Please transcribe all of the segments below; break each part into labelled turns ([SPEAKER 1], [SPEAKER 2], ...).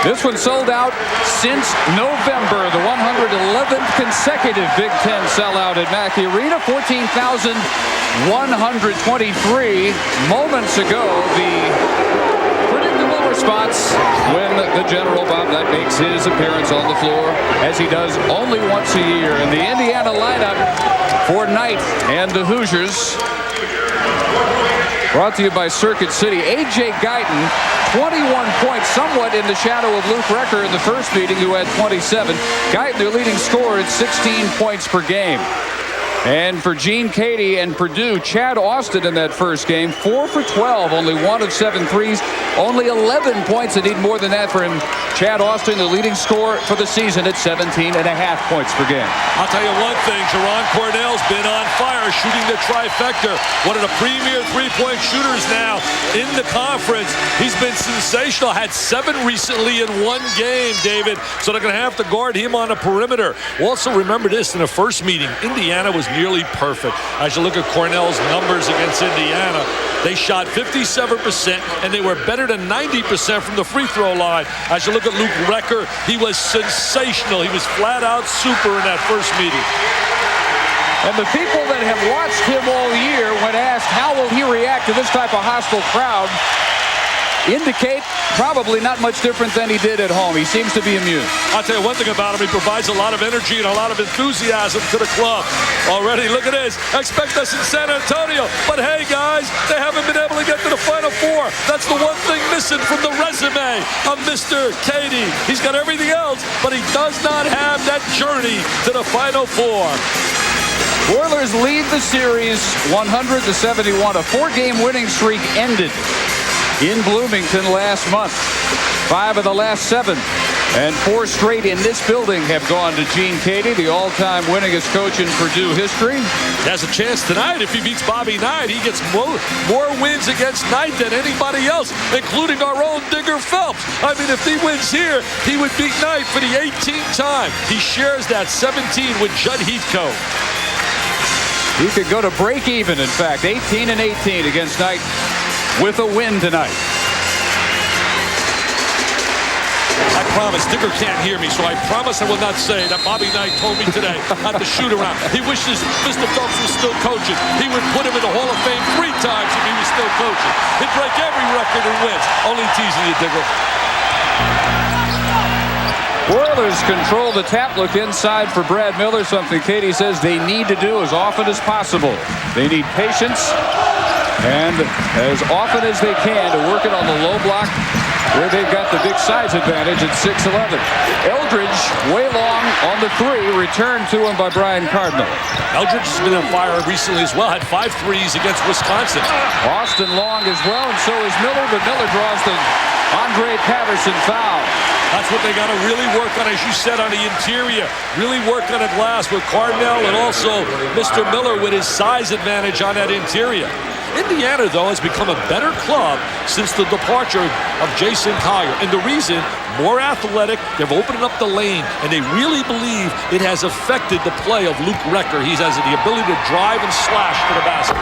[SPEAKER 1] This one sold out since November, the 111th consecutive Big Ten sellout at Mackey Arena. 14,123 moments ago. The predictable response when the General Bob Knight makes his appearance on the floor, as he does only once a year. And the Indiana lineup for Knight and the Hoosiers, brought to you by Circuit City. A.J. Guyton, 21 points, somewhat in the shadow of Luke Recker in the first meeting, who had 27. Guyton, their leading scorer, at 16 points per game. And for Gene Cady and Purdue, Chad Austin in that first game, 4 for 12, only 1 of 7 threes, only 11 points. They need more than that for him. Chad Austin, the leading scorer for the season, at 17.5 points per game.
[SPEAKER 2] I'll tell you one thing, Jerron Cornell's been on fire shooting the trifecta. One of the premier three-point shooters now in the conference. He's been sensational. Had 7 recently in one game, David. So they're going to have to guard him on the perimeter. Also, remember this, in the first meeting, Indiana was nearly perfect. As you look at Cornell's numbers against Indiana, they shot 57%, and they were better than 90% from the free throw line. As you look at Luke Recker, he was sensational. He was flat out super in that first meeting.
[SPEAKER 1] And the people that have watched him all year, when asked how will he react to this type of hostile crowd, indicate probably not much different than he did at home. He seems to be immune.
[SPEAKER 2] I'll tell you one thing about him. He provides a lot of energy and a lot of enthusiasm to the club. Already, look at this. Expect us in San Antonio. But hey, guys, they haven't been able to get to the Final Four. That's the one thing missing from the resume of Mr. Cady. He's got everything else, but he does not have that journey to the Final Four.
[SPEAKER 1] Oilers lead the series 100-71. A 4-game winning streak ended in Bloomington last month. 5 of the last 7, and 4 straight in this building have gone to Gene Cady, the all-time winningest coach in Purdue history.
[SPEAKER 2] He has a chance tonight. If he beats Bobby Knight, he gets more wins against Knight than anybody else, including our own Digger Phelps. I mean, if he wins here, he would beat Knight for the 18th time. He shares that 17 with Judd Heathcote.
[SPEAKER 1] He could go to break even, in fact, 18-18 against Knight with a win tonight.
[SPEAKER 2] I promise, Digger can't hear me, so I promise I will not say that Bobby Knight told me today at the shoot-around. He wishes Mr. Phelps was still coaching. He would put him in the Hall of Fame 3 times if he was still coaching. He'd break every record and wins. Only teasing you, Digger.
[SPEAKER 1] Oilers control the tap. Look inside for Brad Miller, something Cady says they need to do as often as possible. They need patience and as often as they can to work it on the low block, where they've got the big size advantage at 6'11". Eldridge, way long on the 3, returned to him by Brian Cardinal.
[SPEAKER 2] Eldridge has been on fire recently as well, had 5 threes against Wisconsin.
[SPEAKER 1] Austin long as well, and so is Miller, but Miller draws the Andre Patterson foul.
[SPEAKER 2] That's what they got to really work on, as you said, on the interior. Really work on the glass with Cardinal and also Mr. Miller with his size advantage on that interior. Indiana, though, has become a better club since the departure of Jason Collier. And the reason, more athletic, they've opened up the lane, and they really believe it has affected the play of Luke Recker. He has the ability to drive and slash to the basket.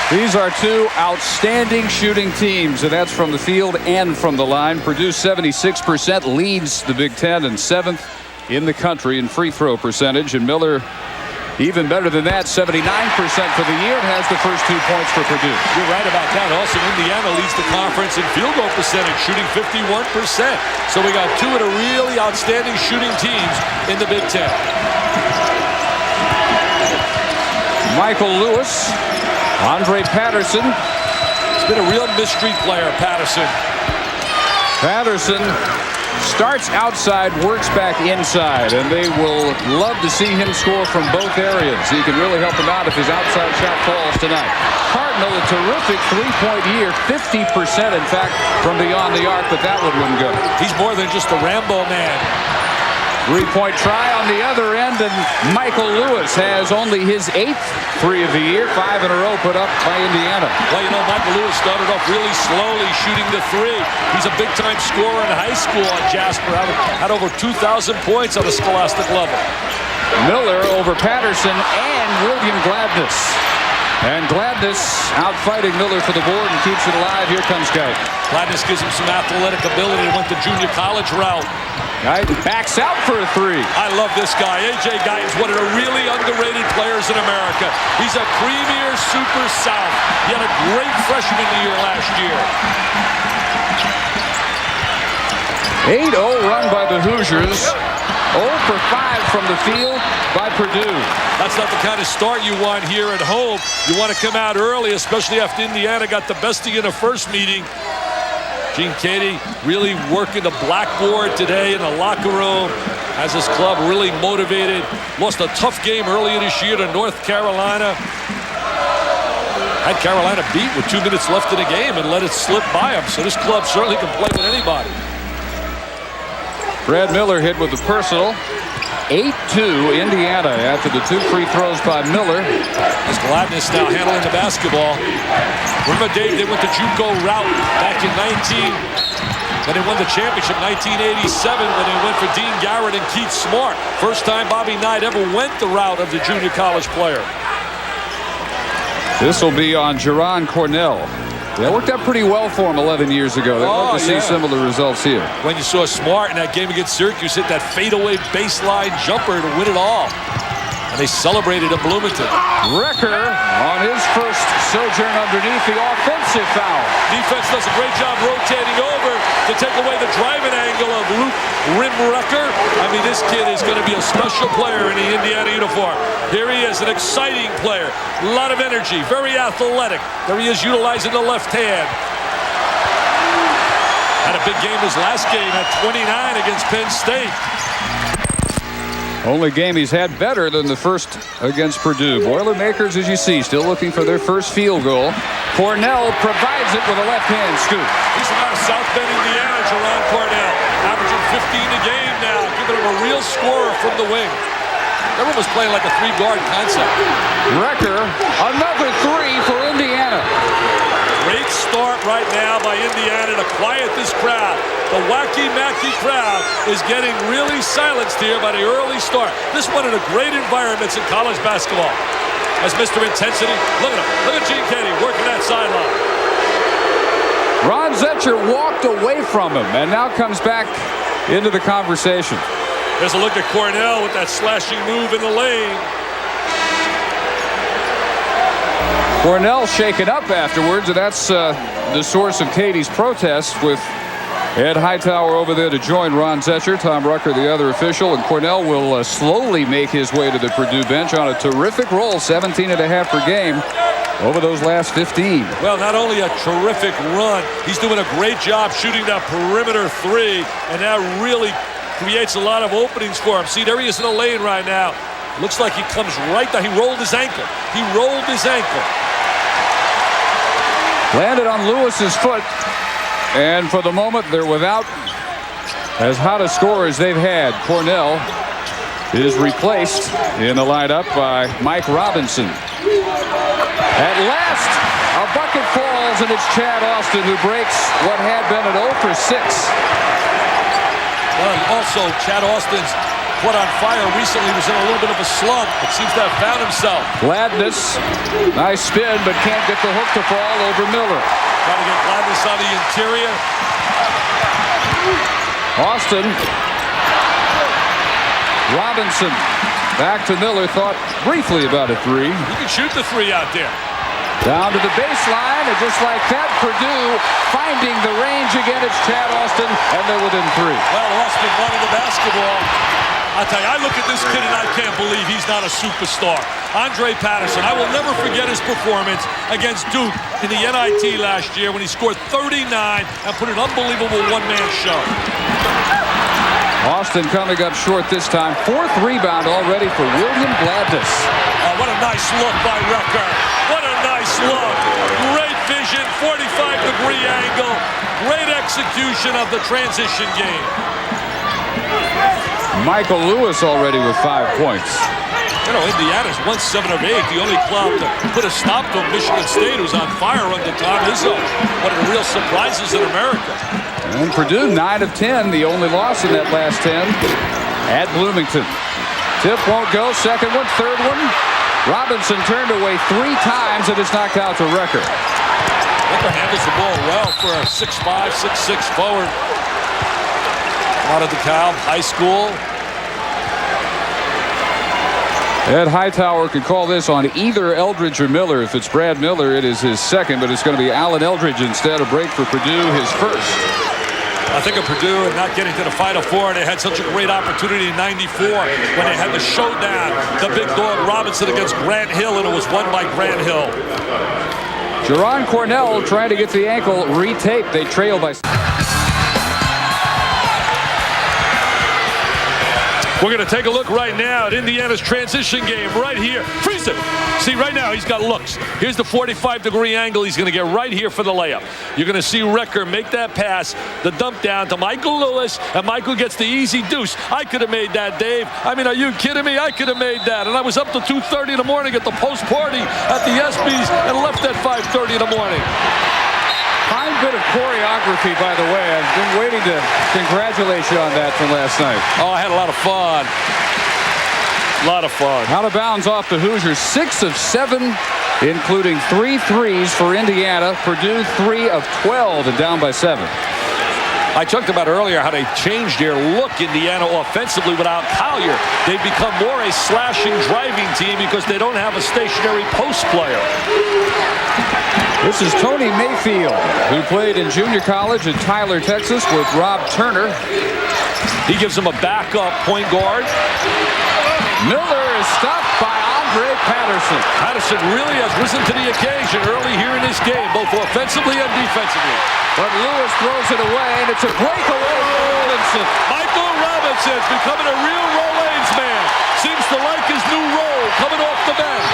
[SPEAKER 1] These are 2 outstanding shooting teams, and that's from the field and from the line. Purdue 76% leads the Big Ten and 7th in the country in free throw percentage, and Miller even better than that, 79% for the year, and has the first 2 points for Purdue.
[SPEAKER 2] You're right about that. Also, Indiana leads the conference in field goal percentage, shooting 51%. So we got 2 of the really outstanding shooting teams in the Big Ten.
[SPEAKER 1] Michael Lewis, Andre Patterson.
[SPEAKER 2] He's been a real mystery player, Patterson.
[SPEAKER 1] Patterson starts outside, works back inside, and they will love to see him score from both areas. He can really help them out if his outside shot falls tonight. Cardinal, a terrific 3-point year, 50% in fact from beyond the arc, but that one wouldn't go.
[SPEAKER 2] He's more than just a Rambo man.
[SPEAKER 1] 3-point try on the other end, and Michael Lewis has only his 8th 3 of the year, 5 in a row put up by Indiana.
[SPEAKER 2] Well, you know, Michael Lewis started off really slowly shooting the 3. He's a big-time scorer in high school on Jasper. Had over 2,000 points on the scholastic level.
[SPEAKER 1] Miller over Patterson and William Gladness. And Gladness out fighting Miller for the board and keeps it alive. Here comes Guyton.
[SPEAKER 2] Gladness gives him some athletic ability. Went the junior college route.
[SPEAKER 1] Guyton backs out for a three.
[SPEAKER 2] I love this guy. A.J. Guyton's one of the really underrated players in America. He's a premier super south. He had a great freshman year last year.
[SPEAKER 1] 8-0 run by the Hoosiers. 0 for 5 from the field by Purdue.
[SPEAKER 2] That's not the kind of start you want here at home. You want to come out early, especially after Indiana got the best of you in the first meeting. Gene Keady really working the blackboard today in the locker room. Has his club really motivated. Lost a tough game earlier this year to North Carolina. Had Carolina beat with 2 minutes left in the game and let it slip by him. So this club certainly can play with anybody.
[SPEAKER 1] Brad Miller hit with the personal. 8-2 Indiana after the 2 free throws by Miller.
[SPEAKER 2] As Gladness now handling the basketball. Remember, Dave, they went the JUCO route back in 19. Then they won the championship 1987 when they went for Dean Garrett and Keith Smart. First time Bobby Knight ever went the route of the junior college player.
[SPEAKER 1] This will be on Jerron Cornell. That worked out pretty well for him 11 years ago. They'd love to see similar results here.
[SPEAKER 2] When you saw Smart in that game against Syracuse hit that fadeaway baseline jumper to win it all. And they celebrated in Bloomington.
[SPEAKER 1] Recker on his first sojourn underneath the offensive foul.
[SPEAKER 2] Defense does a great job rotating over to take away the driving angle of Luke Rim Recker. I mean, this kid is going to be a special player in the Indiana uniform. Here he is, an exciting player. A lot of energy, very athletic. There he is utilizing the left hand. Had a big game his last game at 29 against Penn State.
[SPEAKER 1] Only game he's had better than the first against Purdue. Boilermakers, as you see, still looking for their first field goal. Cornell provides it with a left-hand scoop.
[SPEAKER 2] He's from out of South Bend, Indiana, Jerron Cornell. Averaging 15 a game now, giving him a real scorer from the wing. Everyone was playing like a three-guard concept.
[SPEAKER 1] Recker, another 3 for Indiana.
[SPEAKER 2] Great start right now by Indiana to quiet this crowd. The wacky Mackey crowd is getting really silenced here by the early start. This one of the great environments in college basketball. As Mr. Intensity, look at him. Look at Gene Keady working that sideline.
[SPEAKER 1] Ron Zetcher walked away from him and now comes back into the conversation.
[SPEAKER 2] There's a look at Cornell with that slashing move in the lane.
[SPEAKER 1] Cornell shaken up afterwards, and that's the source of Keady's protest, with Ed Hightower over there to join Ron Zetcher, Tom Rucker the other official, and Cornell will slowly make his way to the Purdue bench on a terrific roll, 17.5 per game over those last 15.
[SPEAKER 2] Well, not only a terrific run, he's doing a great job shooting that perimeter 3, and that really creates a lot of openings for him. See, there he is in the lane right now. Looks like he comes right down. He rolled his ankle. He rolled his ankle.
[SPEAKER 1] Landed on Lewis's foot, and for the moment they're without as hot a score as they've had. Cornell is replaced in the lineup by Mike Robinson. At last, a bucket falls, and it's Chad Austin who breaks what had been an 0 for 6.
[SPEAKER 2] Well, also, Chad Austin's put on fire recently, was in a little bit of a slump, but seems to have found himself.
[SPEAKER 1] Gladness, nice spin, but can't get the hook to fall over Miller.
[SPEAKER 2] Trying to get Gladness on the interior.
[SPEAKER 1] Austin. Robinson. Back to Miller, thought briefly about a 3.
[SPEAKER 2] You can shoot the 3 out there.
[SPEAKER 1] Down to the baseline, and just like that, Purdue finding the range again. It's Chad Austin, and they're within 3.
[SPEAKER 2] Well, Austin wanted the basketball. I'll tell you, I look at this kid and I can't believe he's not a superstar. Andre Patterson, I will never forget his performance against Duke in the NIT last year when he scored 39 and put an unbelievable one-man show.
[SPEAKER 1] Austin coming up short this time. 4th rebound already for William Gladness.
[SPEAKER 2] Oh, what a nice look by Recker. What a nice look. Great vision, 45-degree angle. Great execution of the transition game.
[SPEAKER 1] Michael Lewis already with 5 points.
[SPEAKER 2] You know, Indiana's won 7 of 8. The only club to put a stop to Michigan State, who's on fire under Tom Izzo. One of the real surprises in America.
[SPEAKER 1] And Purdue, 9 of 10, the only loss in that last 10 at Bloomington. Tip won't go. Second one, third one. Robinson turned away 3 times and is knocked out to Recker.
[SPEAKER 2] Recker handles the ball well for a 6'5", 6'6" forward. Out of DeKalb High School.
[SPEAKER 1] Ed Hightower could call this on either Eldridge or Miller. If it's Brad Miller, it is his second, but it's going to be Alan Eldridge instead. A break for Purdue, his first.
[SPEAKER 2] I think of Purdue and not getting to the Final Four. They had such a great opportunity in '94 when they had the showdown, the big dog Robinson against Grant Hill, and it was won by Grant Hill.
[SPEAKER 1] Jerron Cornell trying to get the ankle retaped. They trail by...
[SPEAKER 2] We're going to take a look right now at Indiana's transition game right here. Freeze it. See, right now he's got looks. Here's the 45-degree angle. He's going to get right here for the layup. You're going to see Recker make that pass, the dump down to Michael Lewis, and Michael gets the easy deuce. I could have made that, Dave. I mean, are you kidding me? I could have made that. And I was up till 2:30 in the morning at the post party at the ESPYs and left at 5:30 in the morning.
[SPEAKER 1] Fine bit of choreography, by the way. I've been waiting to congratulate you on that from last night.
[SPEAKER 2] Oh, I had a lot of fun. A lot of fun.
[SPEAKER 1] Out of bounds off the Hoosiers. 6 of 7, including 3 threes for Indiana. Purdue 3 of 12 and down by 7.
[SPEAKER 2] I talked about earlier how they changed their look, Indiana, offensively without Collier. They've become more a slashing, driving team because they don't have a stationary post player.
[SPEAKER 1] This is Tony Mayfield, who played in junior college in Tyler, Texas, with Rob Turner.
[SPEAKER 2] He gives him a backup point guard.
[SPEAKER 1] Miller is stopped by Andre Patterson.
[SPEAKER 2] Patterson really has risen to the occasion early here in this game, both offensively and defensively.
[SPEAKER 1] But Lewis throws it away, and it's a breakaway for Robinson.
[SPEAKER 2] Michael Robinson's becoming a real Rollins man. Seems to like his new role coming off the bench.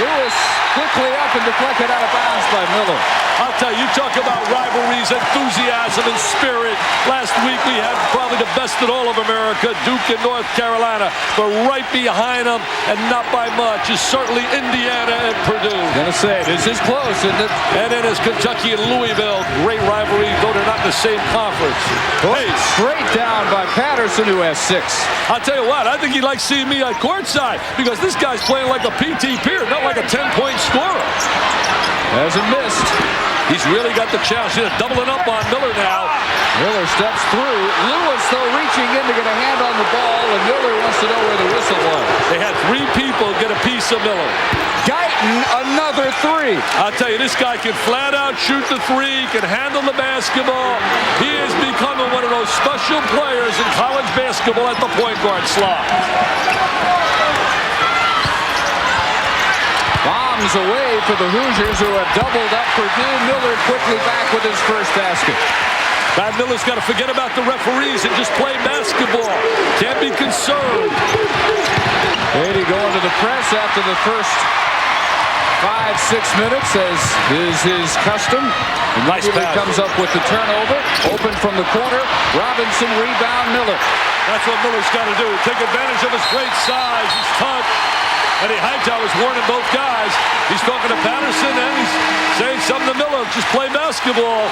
[SPEAKER 1] Lewis quickly up and deflected out of bounds by Miller.
[SPEAKER 2] I'll tell you, talk about rivalries, enthusiasm, and spirit. Last week we had probably the best in all of America, Duke and North Carolina. But right behind them, and not by much, is certainly Indiana and Purdue.
[SPEAKER 1] Gonna say, this is close, isn't it?
[SPEAKER 2] And then is Kentucky and Louisville. Great rivalry, though they're not in the same conference.
[SPEAKER 1] Hey, straight down by Patterson, who has 6.
[SPEAKER 2] I'll tell you what, I think he likes seeing me at courtside because this guy's playing like a P.T. Pierce, not like a 10-point scorer.
[SPEAKER 1] Hasn't missed.
[SPEAKER 2] He's really got the challenge. He's doubling up on Miller now.
[SPEAKER 1] Miller steps through. Lewis, though, reaching in to get a hand on the ball, and Miller wants to know where the whistle was.
[SPEAKER 2] They had 3 people get a piece of Miller.
[SPEAKER 1] Guyton, another 3.
[SPEAKER 2] I'll tell you, this guy can flat out shoot the 3, can handle the basketball. He is becoming one of those special players in college basketball at the point guard slot.
[SPEAKER 1] Bombs away for the Hoosiers, who have doubled up Purdue. Miller quickly back with his first basket.
[SPEAKER 2] Brad Miller's got to forget about the referees and just play basketball. Can't be concerned.
[SPEAKER 1] Beatty going to the press after the first 5-6 minutes, as is his custom.
[SPEAKER 2] Nice pass.
[SPEAKER 1] Comes up with the turnover. Open from the corner. Robinson, rebound, Miller.
[SPEAKER 2] That's what Miller's got to do. Take advantage of his great size. He's tough. Eddie Hightower's warning both guys. He's talking to Patterson and he's saying something to Miller. Just play basketball.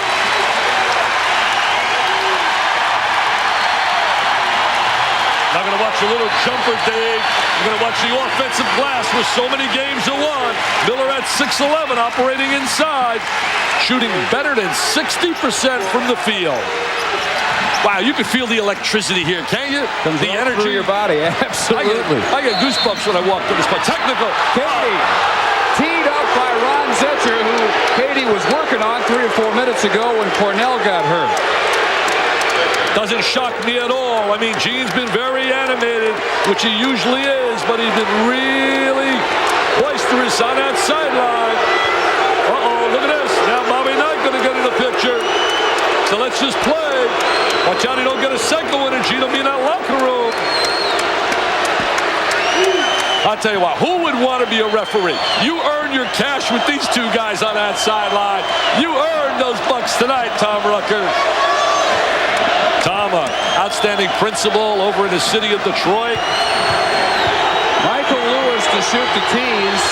[SPEAKER 2] Now going to watch a little jumper, Dave. You're going to watch the offensive glass with so many games to won. Miller at 6'11", operating inside. Shooting better than 60% from the field. Wow, you can feel the electricity here, can't you?
[SPEAKER 1] Comes
[SPEAKER 2] the energy
[SPEAKER 1] through your body, absolutely.
[SPEAKER 2] I get goosebumps when I walk through this. But technical.
[SPEAKER 1] Katie, teed up by Ron Zetcher, who Katie was working on 3 or 4 minutes ago when Cornell got hurt.
[SPEAKER 2] Doesn't shock me at all. I mean, Gene's been very animated, which he usually is, but he's been really boisterous on that sideline. Uh-oh, look at this. Now Bobby Knight going to get in the picture. So let's just play. Watch out he don't get a second one and Gene will be in that locker room. I'll tell you what, who would want to be a referee? You earn your cash with these 2 guys on that sideline. You earned those bucks tonight, Tom Rucker. Tom, outstanding principal over in the city of Detroit.
[SPEAKER 1] Michael Lewis to shoot the tees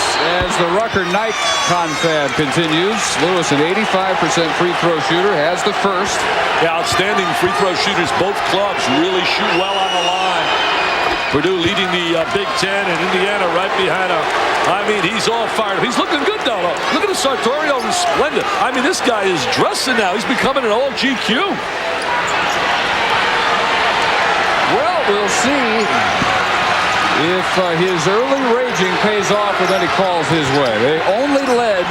[SPEAKER 1] as the Rucker Knight confab continues. Lewis, an 85% free throw shooter, has the first.
[SPEAKER 2] Yeah, outstanding free throw shooters. Both clubs really shoot well on the line. Purdue leading the Big Ten, and Indiana right behind him. I mean, he's all fired up. He's looking good now. Look at the Sartorio, who's splendid. I mean, this guy is dressing now. He's becoming an all GQ.
[SPEAKER 1] Well, we'll see if his early raging pays off with any calls his way. They only led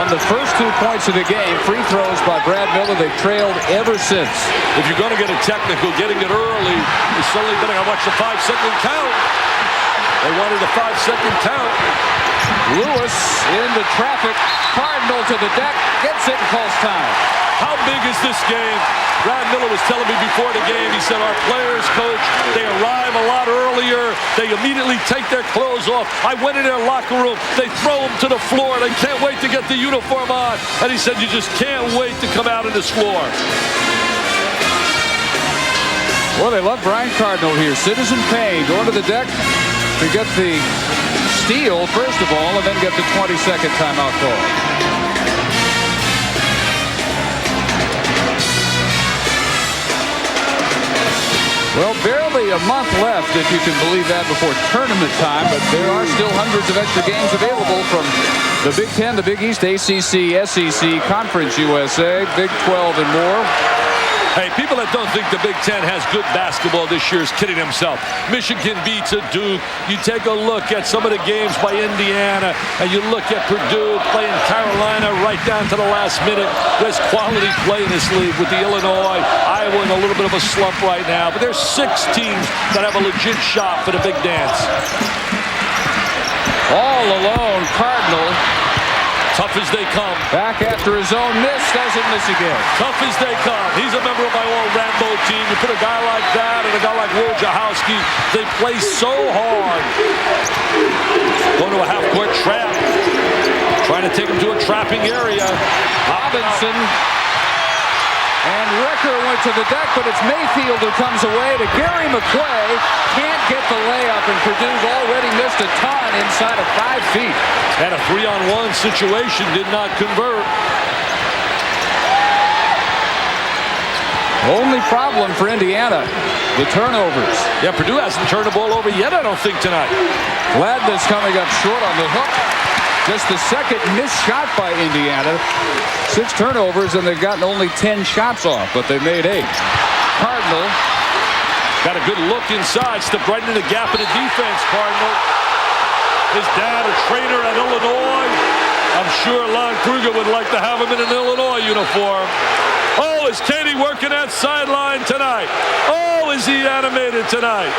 [SPEAKER 1] on the first 2 points of the game. Free throws by Brad Miller. They've trailed ever since.
[SPEAKER 2] If you're going to get a technical, getting it early is certainly better. I watched the 5-second count. They wanted a 5-second count.
[SPEAKER 1] Lewis into traffic. Cardinal to the deck. Gets it and calls time.
[SPEAKER 2] How big is this game? Brad Miller was telling me before the game, he said, our players, coach, they arrive a lot earlier. They immediately take their clothes off. I went in their locker room. They throw them to the floor. They can't wait to get the uniform on. And he said, you just can't wait to come out on this floor.
[SPEAKER 1] Well, they love Brian Cardinal here. Citizen Payne going to the deck to get the steal, first of all, and then get the 22nd timeout call. Well, barely a month left, if you can believe that, before tournament time, but there are still hundreds of extra games available from the Big Ten, the Big East, ACC, SEC, Conference USA, Big 12, and more.
[SPEAKER 2] Hey, people that don't think the Big Ten has good basketball this year is kidding themselves. Michigan beats a Duke. You take a look at some of the games by Indiana, and you look at Purdue playing Carolina right down to the last minute. There's quality play in this league with the Illinois, Iowa in a little bit of a slump right now. But there's 6 teams that have a legit shot for the big dance.
[SPEAKER 1] All alone, Cardinal.
[SPEAKER 2] Tough as they come.
[SPEAKER 1] Back after his own miss, doesn't miss again.
[SPEAKER 2] Tough as they come. He's a member of my old Rambo team. You put a guy like that and a guy like Wojciechowski, they play so hard. Going to a half-court trap. Trying to take him to a trapping area.
[SPEAKER 1] Robinson. And Recker went to the deck, but it's Mayfield who comes away to Gary McQuay. Can't get the layup, and Purdue's already missed a ton inside of 5 feet.
[SPEAKER 2] And a 3-on-1 situation did not convert.
[SPEAKER 1] Only problem for Indiana, the turnovers.
[SPEAKER 2] Yeah, Purdue hasn't turned the ball over yet, I don't think, tonight.
[SPEAKER 1] Gladness coming up short on the hook. Just the second missed shot by Indiana. 6 turnovers, and they've gotten only 10 shots off, but they made 8. Cardinal.
[SPEAKER 2] Got a good look inside. Stepped right into the gap of the defense, Cardinal. His dad, a trainer at Illinois. I'm sure Lon Kruger would like to have him in an Illinois uniform. Oh, is Katie working that sideline tonight? Oh, is he animated tonight?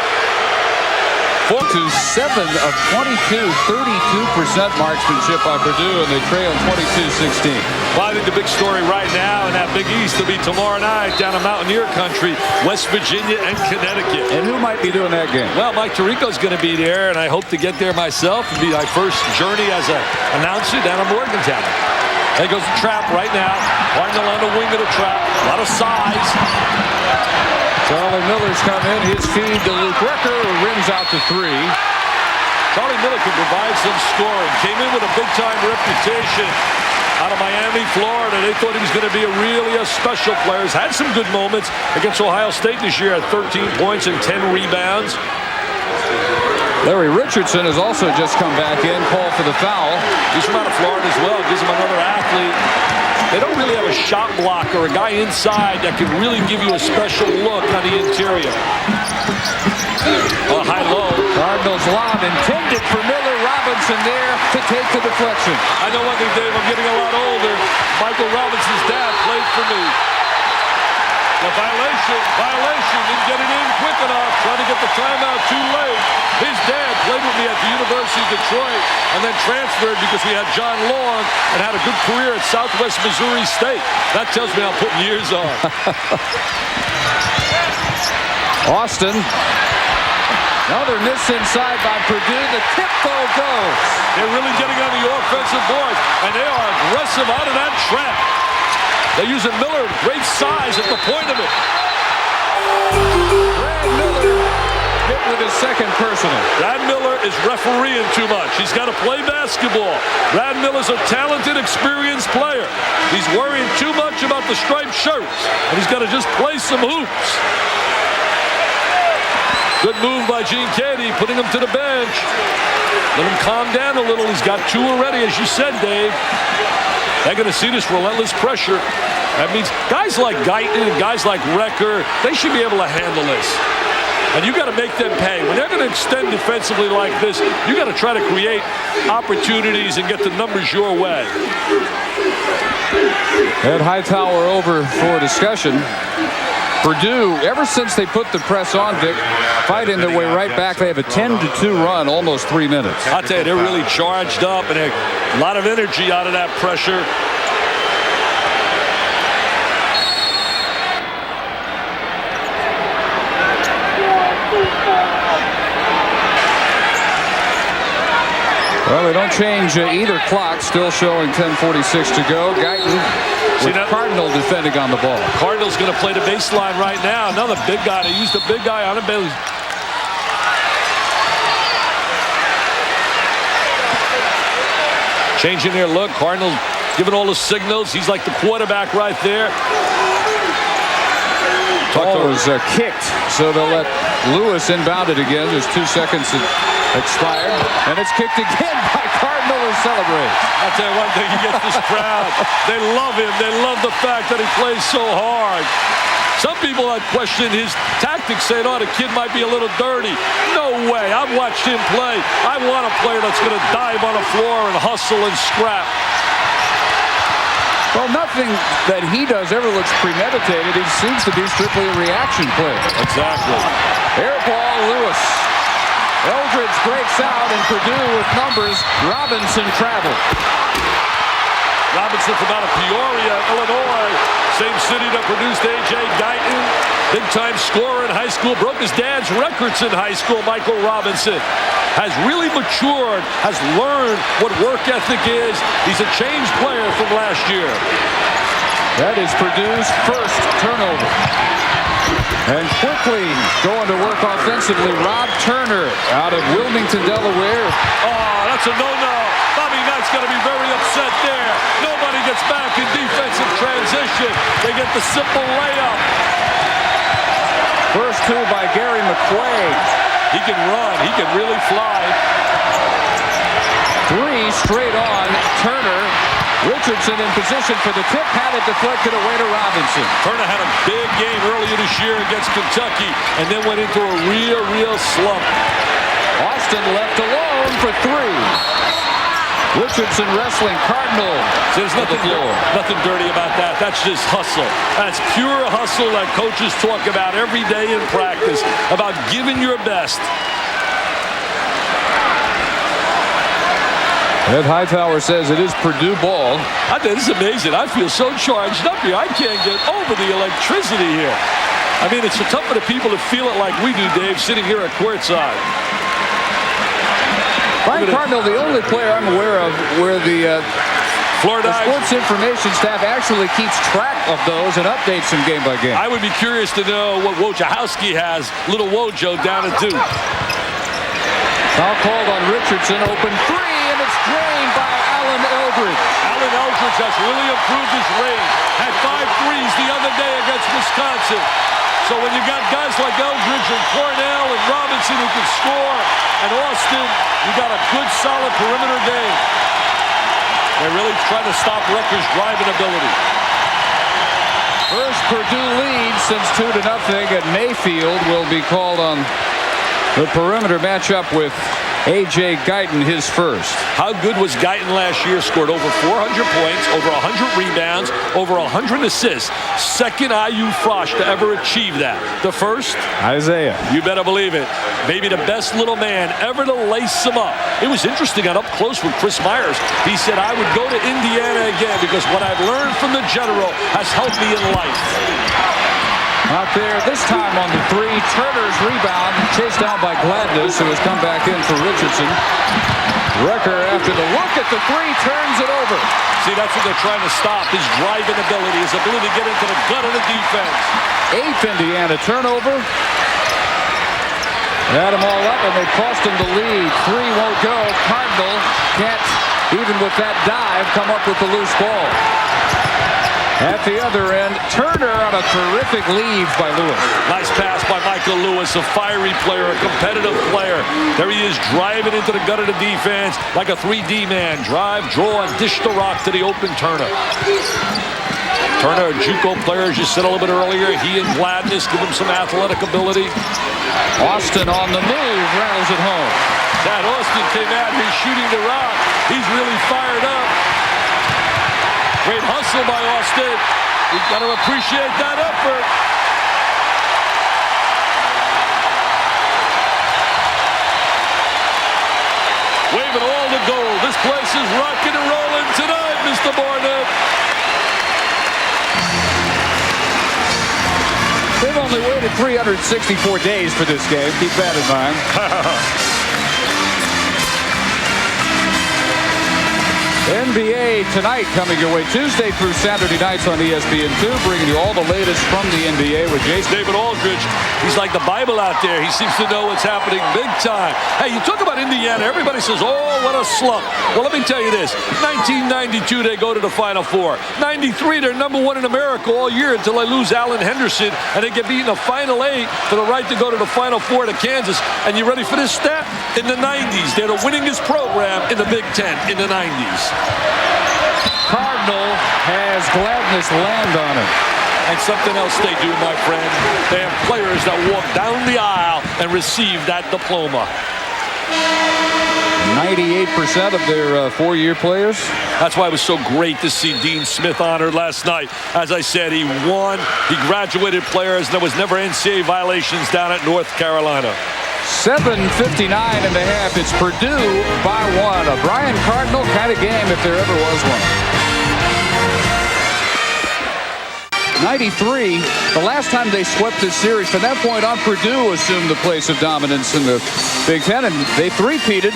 [SPEAKER 1] 4 to 7 of 22, 32% marksmanship by Purdue, and they trail 22-16.
[SPEAKER 2] Well, I think the big story right now in that Big East will be tomorrow night down in Mountaineer Country, West Virginia and Connecticut.
[SPEAKER 1] And who might be doing that game?
[SPEAKER 2] Well, Mike Tirico's going to be there, and I hope to get there myself. It'll be my first journey as an announcer down in Morgantown. There goes the trap right now. Cardinal on the wing of the trap. A lot of size.
[SPEAKER 1] Charlie Miller's come in. His feed to Luke Recker, who rims out to 3.
[SPEAKER 2] Charlie Miller can provide some scoring. Came in with a big-time reputation out of Miami, Florida. They thought he was going to be a special player. He's had some good moments against Ohio State this year at 13 points and 10 rebounds.
[SPEAKER 1] Larry Richardson has also just come back in. Call for the foul.
[SPEAKER 2] He's from out of Florida as well. Gives him another athlete. They don't really have a shot blocker, a guy inside that can really give you a special look on the interior. High-low.
[SPEAKER 1] Cardinals lob intended for Miller. Robinson there to take the deflection.
[SPEAKER 2] I know one thing, Dave, I'm getting a lot older. Michael Robinson's dad played for me. The violation, didn't get it in quick enough, trying to get the timeout too late. His dad played with me at the University of Detroit and then transferred because we had John Long and had a good career at Southwest Missouri State. That tells me I'm putting years on.
[SPEAKER 1] Austin. Another miss inside by Purdue. The tip though goes.
[SPEAKER 2] They're really getting on the offensive board, and they are aggressive out of that trap. They're using Miller, great size at the point of it.
[SPEAKER 1] Brad Miller hit with his second personal.
[SPEAKER 2] Brad Miller is refereeing too much. He's got to play basketball. Brad Miller's a talented, experienced player. He's worrying too much about the striped shirts, and he's got to just play some hoops. Good move by Gene Keady, putting him to the bench. Let him calm down a little. He's got 2 already, as you said, Dave. They're going to see this relentless pressure. That means guys like Guyton and guys like Recker, they should be able to handle this. And you got to make them pay. When they're going to extend defensively like this, you got to try to create opportunities and get the numbers your way.
[SPEAKER 1] Ed Hightower over for discussion. Purdue, ever since they put the press on, Vic, fighting their way right back. They have a 10-2 run, almost 3 minutes.
[SPEAKER 2] I'll tell you, they're really charged up, and a lot of energy out of that pressure.
[SPEAKER 1] Well, they don't change either clock. Still showing 10:46 to go. Guyton with Cardinal defending on the ball.
[SPEAKER 2] Cardinal's going to play the baseline right now. Another big guy. They used a big guy on him. Changing their look. Cardinal giving all the signals. He's like the quarterback right there.
[SPEAKER 1] Ball was kicked, so they'll let Lewis inbound it again. There's 2 seconds expired, and it's kicked again by Cardinal who celebrates.
[SPEAKER 2] I'll tell you one thing, he gets this crowd. They love him. They love the fact that he plays so hard. Some people had questioned his tactics, saying, oh, the kid might be a little dirty. No way. I've watched him play. I want a player that's going to dive on the floor and hustle and scrap.
[SPEAKER 1] Well, nothing that he does ever looks premeditated. He seems to be strictly a reaction play.
[SPEAKER 2] Exactly.
[SPEAKER 1] Air ball, Lewis. Eldridge breaks out, and Purdue with numbers. Robinson traveled.
[SPEAKER 2] Robinson from out of Peoria, Illinois. Same city that produced A.J. Guyton. Big-time scorer in high school. Broke his dad's records in high school, Michael Robinson. Has really matured, has learned what work ethic is. He's a changed player from last year.
[SPEAKER 1] That is Purdue's first turnover. And quickly going to work offensively, Rob Turner out of Wilmington, Delaware.
[SPEAKER 2] Oh, that's a no-no. Bobby Knight's going to be very upset there. Nobody gets back in defensive transition. They get the simple layup.
[SPEAKER 1] First 2 by Gary McQuaid.
[SPEAKER 2] He can run. He can really fly.
[SPEAKER 1] 3 straight on. Turner. Richardson in position for the tip. Had it deflected away to Robinson.
[SPEAKER 2] Turner had a big game earlier this year against Kentucky and then went into a real slump.
[SPEAKER 1] Austin left alone for 3. Richardson wrestling Cardinal.
[SPEAKER 2] There's nothing dirty about that. That's just hustle. That's pure hustle that coaches talk about every day in practice, about giving your best.
[SPEAKER 1] Ed Hightower says it is Purdue ball.
[SPEAKER 2] I think this is amazing. I feel so charged up here. I can't get over the electricity here. I mean, it's so tough for the people to feel it like we do, Dave, sitting here at courtside.
[SPEAKER 1] Brian Cardinal, the only player I'm aware of where the sports information staff actually keeps track of those and updates them game by game.
[SPEAKER 2] I would be curious to know what Wojciechowski has, little Wojo down at Duke.
[SPEAKER 1] Foul called on Richardson, open 3, and it's drained by Alan Eldridge.
[SPEAKER 2] Alan Eldridge has really improved his range. Had 5 threes the other day against Wisconsin. So when you got guys like Eldridge and Cornell and Robinson who can score, and Austin, you got a good, solid perimeter game. They're really trying to stop Rutgers' driving ability.
[SPEAKER 1] First Purdue lead since 2-0, and Mayfield will be called on the perimeter matchup with A.J. Guyton, his first.
[SPEAKER 2] How good was Guyton last year? Scored over 400 points, over 100 rebounds, over 100 assists. Second IU Frosh to ever achieve that. The first?
[SPEAKER 1] Isaiah.
[SPEAKER 2] You better believe it. Maybe the best little man ever to lace him up. It was interesting. I got up close with Chris Myers. He said, I would go to Indiana again because what I've learned from the general has helped me in life.
[SPEAKER 1] Out there this time on the 3. Turner's rebound chased down by Gladness, who has come back in for Richardson. Recker, after the look at the 3, turns it over.
[SPEAKER 2] See, that's what they're trying to stop, his driving ability, his ability to get into the gut of the defense.
[SPEAKER 1] 8th Indiana turnover. Had them all up, and they cost him the lead. 3 won't go. Cardinal can't, even with that dive, come up with the loose ball. At the other end, Turner on a terrific lead by Lewis.
[SPEAKER 2] Nice pass by Michael Lewis, a fiery player, a competitive player. There he is driving into the gut of the defense like a 3D man. Drive, draw, and dish the rock to the open Turner. Turner, a JUCO player, as you said a little bit earlier. He and Gladness give him some athletic ability.
[SPEAKER 1] Austin on the move, rattles it home.
[SPEAKER 2] Chad Austin came out, he's shooting the rock. He's really fired up. Great hustle by Austin. We've got to appreciate that effort. Waving all the gold. This place is rocking and rolling tonight, Mr. Barnett.
[SPEAKER 1] They've only waited 364 days for this game. Keep that in mind. NBA tonight coming your way Tuesday through Saturday nights on ESPN2, bringing you all the latest from the NBA with Jason.
[SPEAKER 2] David Aldridge, he's like the Bible out there. He seems to know what's happening big time. Hey, you talk about Indiana, everybody says, oh, what a slump. Well, let me tell you this. 1992, they go to the Final Four. 93, they're number one in America all year until they lose Allen Henderson, and they get beaten a Final 8 for the right to go to the Final Four to Kansas. And you ready for this stat? In the 90s, they're the winningest program in the Big Ten in the 90s.
[SPEAKER 1] Cardinal has Gladness land on him.
[SPEAKER 2] And something else they do, my friend. They have players that walk down the aisle and receive that diploma.
[SPEAKER 1] 98% of their four-year players.
[SPEAKER 2] That's why it was so great to see Dean Smith honored last night. As I said, he won. He graduated players. There was never NCAA violations down at North Carolina.
[SPEAKER 1] 7:59 and a half. It's Purdue by 1. A Brian Cardinal kind of game if there ever was one. 93, the last time they swept this series. From that point on, Purdue assumed the place of dominance in the Big Ten, and they three-peated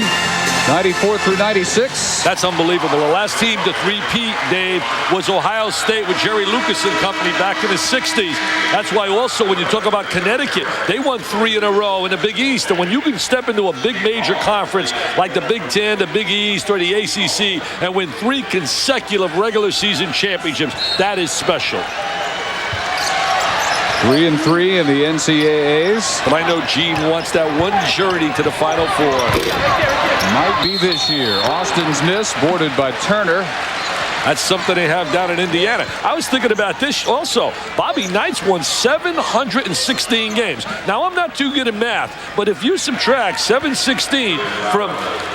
[SPEAKER 1] 94 through 96.
[SPEAKER 2] That's unbelievable. The last team to three-peat, Dave, was Ohio State with Jerry Lucas and company back in the 60s. That's why also when you talk about Connecticut, they won 3 in a row in the Big East. And when you can step into a big major conference like the Big Ten, the Big East, or the ACC and win 3 consecutive regular season championships, that is special.
[SPEAKER 1] 3-3 in the NCAAs.
[SPEAKER 2] But I know Gene wants that one journey to the Final Four.
[SPEAKER 1] Might be this year. Austin's miss, boarded by Turner.
[SPEAKER 2] That's something they have down in Indiana. I was thinking about this also. Bobby Knight's won 716 games. Now, I'm not too good at math, but if you subtract 716 from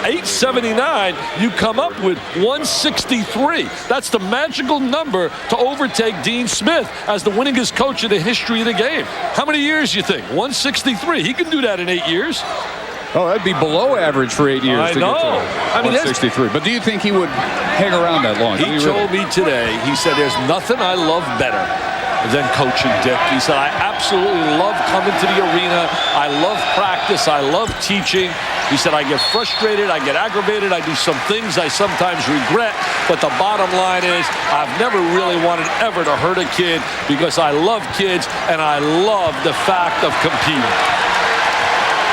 [SPEAKER 2] 879, you come up with 163. That's the magical number to overtake Dean Smith as the winningest coach in the history of the game. How many years, you think? 163. He can do that in 8 years.
[SPEAKER 1] Oh, that'd be below average for 8 years.
[SPEAKER 2] I know.
[SPEAKER 1] I mean, 163. But do you think he would hang around that long?
[SPEAKER 2] He told me today, he said, there's nothing I love better than coaching, Dick. He said, I absolutely love coming to the arena. I love practice. I love teaching. He said, I get frustrated. I get aggravated. I do some things I sometimes regret. But the bottom line is I've never really wanted ever to hurt a kid because I love kids and I love the fact of competing.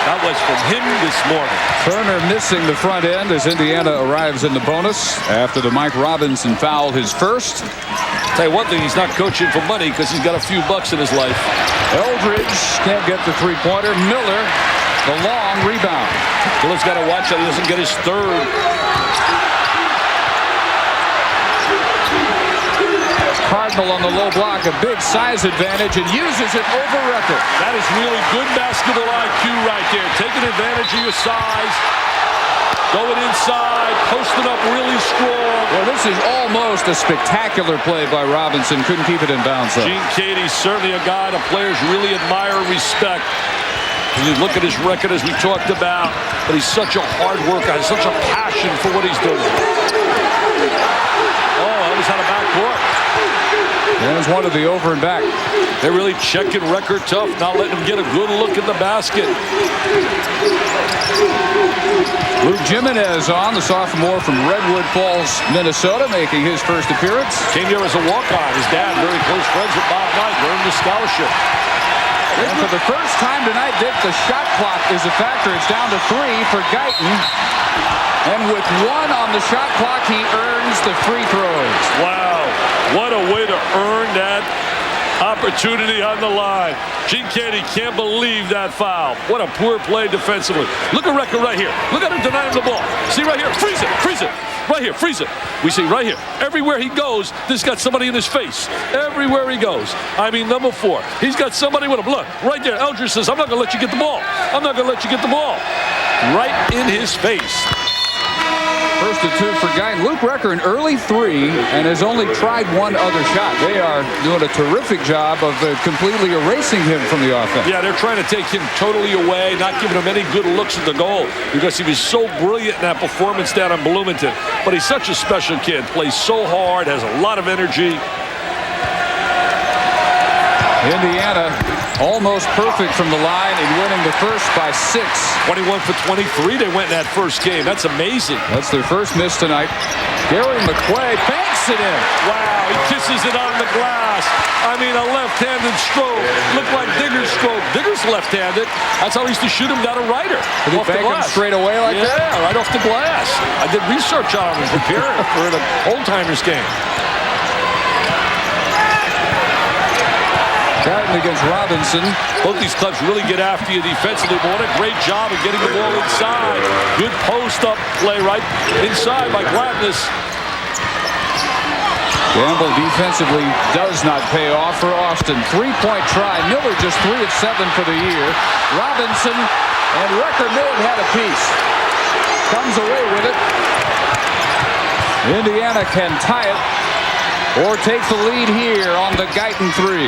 [SPEAKER 2] That was from him this morning.
[SPEAKER 1] Turner missing the front end as Indiana arrives in the bonus after the Mike Robinson foul, his first.
[SPEAKER 2] Tell you one thing, he's not coaching for money because he's got a few bucks in his life.
[SPEAKER 1] Eldridge can't get the three-pointer. Miller, the long rebound.
[SPEAKER 2] Miller's got to watch that he doesn't get his third.
[SPEAKER 1] Cardinal on the low block, a big size advantage, and uses it over record.
[SPEAKER 2] That is really good basketball IQ right there. Taking advantage of your size, going inside, posting up really strong.
[SPEAKER 1] Well, this is almost a spectacular play by Robinson. Couldn't keep it in bounds.
[SPEAKER 2] Gene Katie's certainly a guy the players really admire and respect. And you look at his record as we talked about, but he's such a hard worker, has such a passion for what he's doing. Oh, that was out of backcourt.
[SPEAKER 1] There's one of the over and back.
[SPEAKER 2] They're really checking record tough, not letting him get a good look at the basket.
[SPEAKER 1] Luke Jimenez on, the sophomore from Redwood Falls, Minnesota, making his first appearance.
[SPEAKER 2] Came here as a walk-on. His dad, very close friends with Bob Knight, earned the scholarship.
[SPEAKER 1] And for the first time tonight, Dick, the shot clock is a factor. It's down to 3 for Guyton. And with 1 on the shot clock, he earns the free throws.
[SPEAKER 2] Wow, what a way to earn that opportunity on the line. Gene Keady can't believe that foul. What a poor play defensively. Look at Recker right here. Look at him denying the ball. See right here, freeze it, freeze it. Right here, freeze it. We see right here. Everywhere he goes, this got somebody in his face. Everywhere he goes. I mean, number 4. He's got somebody with him. Look, right there. Eldridge says, I'm not going to let you get the ball. I'm not going to let you get the ball. Right in his face.
[SPEAKER 1] First and 2 for Guyton. Luke Recker an early 3 and has only tried 1 other shot. They are doing a terrific job of completely erasing him from the offense.
[SPEAKER 2] Yeah, they're trying to take him totally away, not giving him any good looks at the goal because he was so brilliant in that performance down in Bloomington. But he's such a special kid, plays so hard, has a lot of energy.
[SPEAKER 1] Indiana almost perfect from the line and winning the first by 6.
[SPEAKER 2] 21 for 23 they went in that first game. That's amazing.
[SPEAKER 1] That's their first miss tonight. Gary McQuay banks it in.
[SPEAKER 2] Wow, he kisses it on the glass. I mean, a left-handed stroke. Looked like Digger's stroke. Digger's left-handed. That's how he used to shoot him down a righter.
[SPEAKER 1] Did he bank him straight away like that?
[SPEAKER 2] Yeah, right off the glass. I did research on him, preparing for the old-timers game.
[SPEAKER 1] Guyton against Robinson.
[SPEAKER 2] Both these clubs really get after you defensively. But what a great job of getting the ball inside. Good post-up play right inside by Gladness.
[SPEAKER 1] Gamble defensively does not pay off for Austin. 3-point try. Miller just 3 of 7 for the year. Robinson and Recker may have had a piece. Comes away with it. Indiana can tie it or take the lead here on the Guyton 3.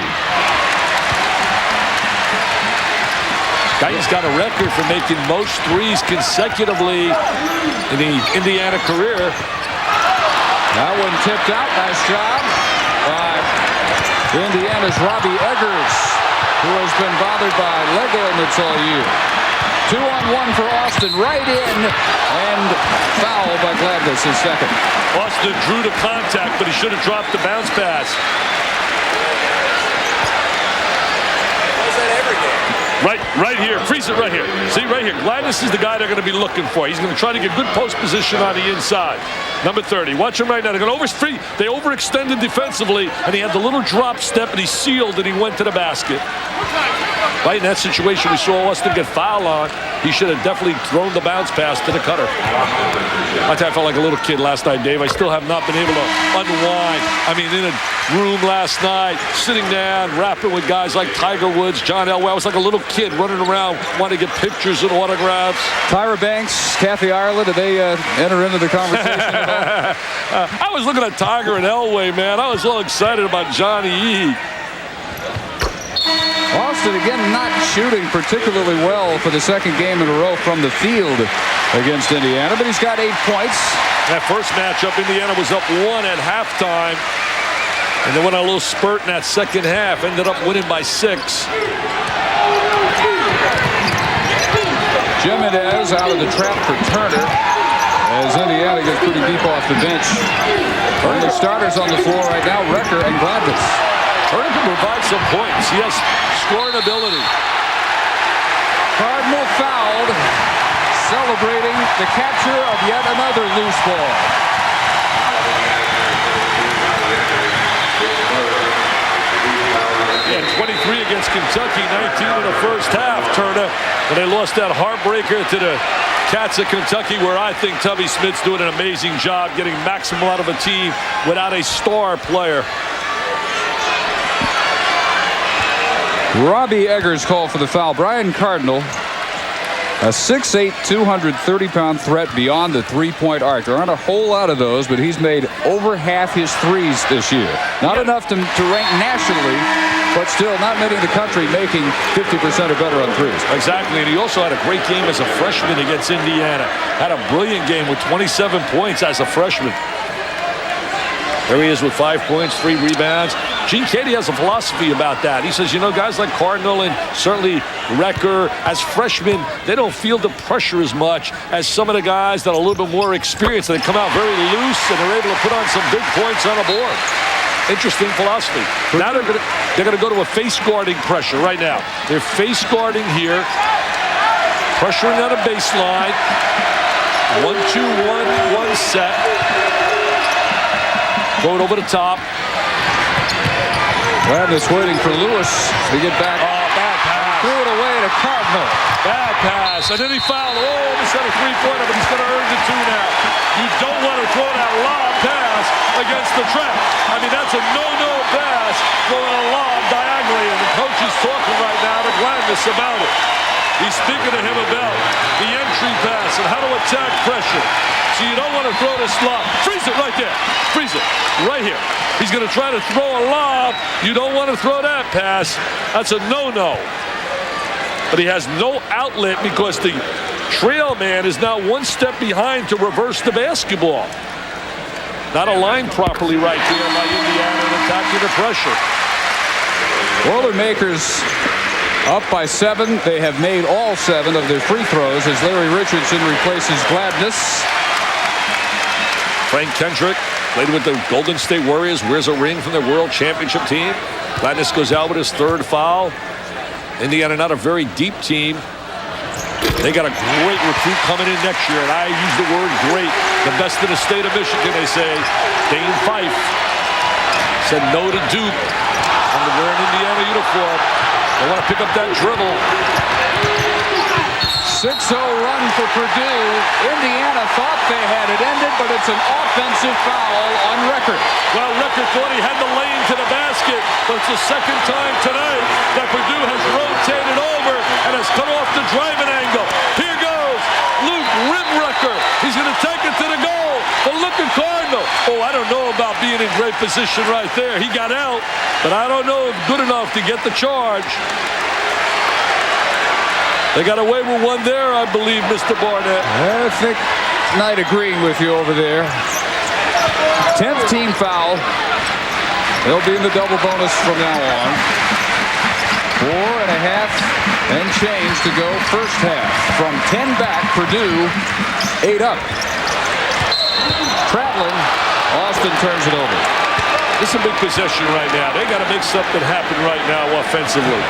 [SPEAKER 2] Guyton's got a record for making most threes consecutively in the Indiana career.
[SPEAKER 1] That one tipped out. Nice job by Indiana's Robbie Eggers, who has been bothered by leg ailments all year. 2-on-1 for Austin, right in, and foul by Gladness, his second.
[SPEAKER 2] Austin drew the contact, but he should have dropped the bounce pass. Right here. Freeze it right here. See, right here. Gladness is the guy they're going to be looking for. He's going to try to get good post position on the inside. Number 30. Watch him right now. They're going to they overextended defensively, and he had the little drop step, and he sealed, and he went to the basket. Right in that situation, we saw Austin get fouled on. He should have definitely thrown the bounce pass to the cutter. I felt like a little kid last night, Dave. I still have not been able to unwind. I mean, in a room last night, sitting down, rapping with guys like Tiger Woods, John Elway. I was like a little kid running around, wanting to get pictures and autographs.
[SPEAKER 1] Tyra Banks, Kathy Ireland, did they enter into the conversation at all?
[SPEAKER 2] I was looking at Tiger and Elway, man. I was so excited about Johnny E.
[SPEAKER 1] Austin, again, not shooting particularly well for the second game in a row from the field against Indiana, but he's got 8 points.
[SPEAKER 2] That first matchup, Indiana was up 1 at halftime, and then went on a little spurt in that second half, ended up winning by 6.
[SPEAKER 1] Jimenez out of the trap for Turner as Indiana gets pretty deep off the bench. Only starters on the floor right now, Recker and Gladness.
[SPEAKER 2] Turner can provide some points. He has scoring ability.
[SPEAKER 1] Cardinal fouled, celebrating the capture of yet another loose ball.
[SPEAKER 2] Yeah, 23 against Kentucky, 19 in the first half, Turner. And they lost that heartbreaker to the Cats of Kentucky, where I think Tubby Smith's doing an amazing job getting maximum out of a team without a star player.
[SPEAKER 1] Robbie Eggers called for the foul. Brian Cardinal, a 6'8", 230-pound threat beyond the three-point arc. There aren't a whole lot of those, but he's made over half his threes this year. Not enough to rank nationally, but still not many in the country making 50% or better on threes.
[SPEAKER 2] Exactly, and he also had a great game as a freshman against Indiana. Had a brilliant game with 27 points as a freshman. There he is with 5 points, 3 rebounds. Gene Keady has a philosophy about that. He says, you know, guys like Cardinal and certainly Recker, as freshmen, they don't feel the pressure as much as some of the guys that are a little bit more experienced. They come out very loose, and they're able to put on some big points on the board. Interesting philosophy. Now they're going to go to a face guarding pressure right now. They're face guarding here, pressuring on a baseline. 1-2-1-1 set. Throw it over the top.
[SPEAKER 1] Gladness waiting for Lewis to get back.
[SPEAKER 2] Oh, bad pass.
[SPEAKER 1] Threw it away to Cardinal.
[SPEAKER 2] Bad pass. And then he fouled. Oh, almost had a three-pointer, but he's going to earn the two now. You don't want to throw that lob pass against the trap. I mean, that's a no-no pass, throwing a lob diagonally, and the coach is talking right now to Gladness about it. He's speaking to him about the entry pass and how to attack pressure. So you don't want to throw this lob. Freeze it right there. Freeze it right here. He's going to try to throw a lob. You don't want to throw that pass. That's a no-no. But he has no outlet because the trail man is now one step behind to reverse the basketball. Not aligned properly right there by Indiana and attacking the pressure.
[SPEAKER 1] Boilermakers up by 7. They have made all 7 of their free throws as Larry Richardson replaces Gladness.
[SPEAKER 2] Frank Kendrick played with the Golden State Warriors, wears a ring from their World Championship team. Gladness goes out with his 3rd foul. Indiana not a very deep team. They got a great recruit coming in next year, and I use the word great. The best in the state of Michigan, they say. Dane Fife said no to Duke on the wearing Indiana uniform. They want to pick up that dribble.
[SPEAKER 1] 6-0 run for Purdue. Indiana thought they had it ended, but it's an offensive foul on Record.
[SPEAKER 2] Well, Record thought he had the lane to the basket, but it's the second time tonight that Purdue has rotated over and has cut off the driving angle. Here goes Luke Rimrecker. He's going to take it to the goal. But look at Cardinal. Oh, I don't know about being in great position right there. He got out, but I don't know if good enough to get the charge. They got away with one there, I believe, Mr. Barnett.
[SPEAKER 1] I think Knight agreeing with you over there. 10th team foul. They'll be in the double bonus from now on. 4.5 and change to go first half. From 10 back, Purdue 8 up. Traveling, Austin turns it over.
[SPEAKER 2] This is a big possession right now. They got to make something happen right now offensively.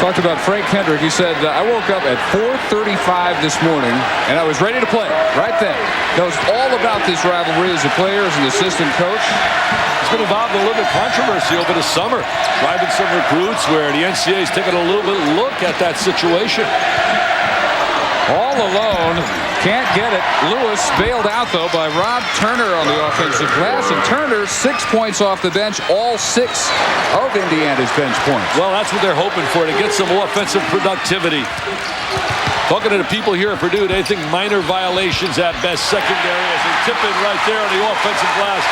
[SPEAKER 1] Talked about Frank Kendrick. He said, I woke up at 4:35 this morning, and I was ready to play right then. Knows all about this rivalry as a player, as an assistant coach.
[SPEAKER 2] It's been involved in a little bit of controversy over the summer, driving some recruits where the NCAA is taking a little bit look at that situation.
[SPEAKER 1] All alone, can't get it. Lewis bailed out, though, by Rob Turner on the offensive glass. And Turner, 6 points off the bench, all 6 of Indiana's bench points.
[SPEAKER 2] Well, that's what they're hoping for, to get some offensive productivity. Talking to the people here at Purdue, they think minor violations at best, secondary, as they tip in right there on the offensive glass.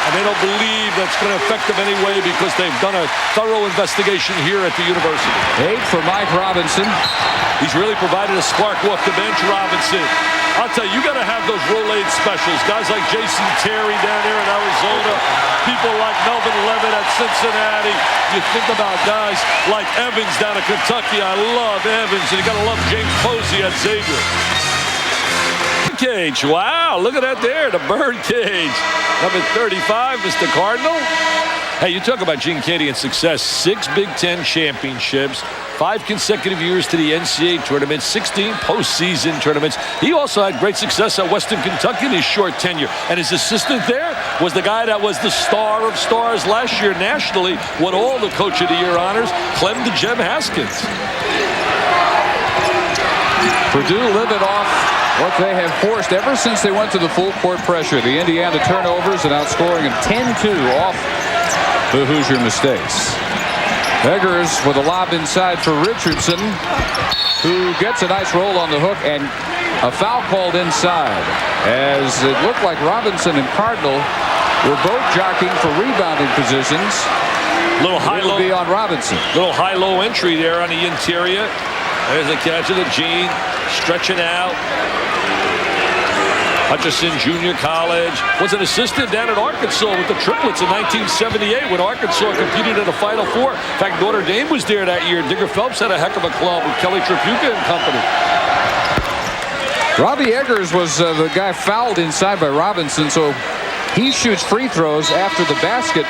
[SPEAKER 2] And they don't believe that's going to affect them anyway because they've done a thorough investigation here at the university.
[SPEAKER 1] 8 for Mike Robinson.
[SPEAKER 2] He's really provided a spark off the bench, Robinson. I'll tell you, you got to have those roll-aid specials. Guys like Jason Terry down there in Arizona, people like Melvin Levitt at Cincinnati. You think about guys like Evans down at Kentucky. I love Evans, and you got to love James Posey at Xavier. Cage, wow, look at that there, the bird cage. Number 35, Mr. Cardinal. Hey, you talk about Gene Keady and success. 6 Big Ten championships, 5 consecutive years to the NCAA tournament, 16 postseason tournaments. He also had great success at Western Kentucky in his short tenure. And his assistant there was the guy that was the star of stars last year nationally, won all the Coach of the Year honors, Clem the Gem Haskins.
[SPEAKER 1] Purdue living off what they have forced ever since they went to the full court pressure. The Indiana turnovers and outscoring them 10-2 off the Hoosier mistakes. Eggers with a lob inside for Richardson, who gets a nice roll on the hook, and a foul called inside, as it looked like Robinson and Cardinal were both jockeying for rebounding positions.
[SPEAKER 2] Little high-low
[SPEAKER 1] be on Robinson.
[SPEAKER 2] Little high-low entry there on the interior. There's a catch of the Gene, stretching out. Hutchinson Junior College was an assistant down at Arkansas with the triplets in 1978 when Arkansas competed in the Final Four. In fact, Notre Dame was there that year. Digger Phelps had a heck of a club with Kelly Tripucka and company.
[SPEAKER 1] Robbie Eggers was the guy fouled inside by Robinson, so he shoots free throws after the basket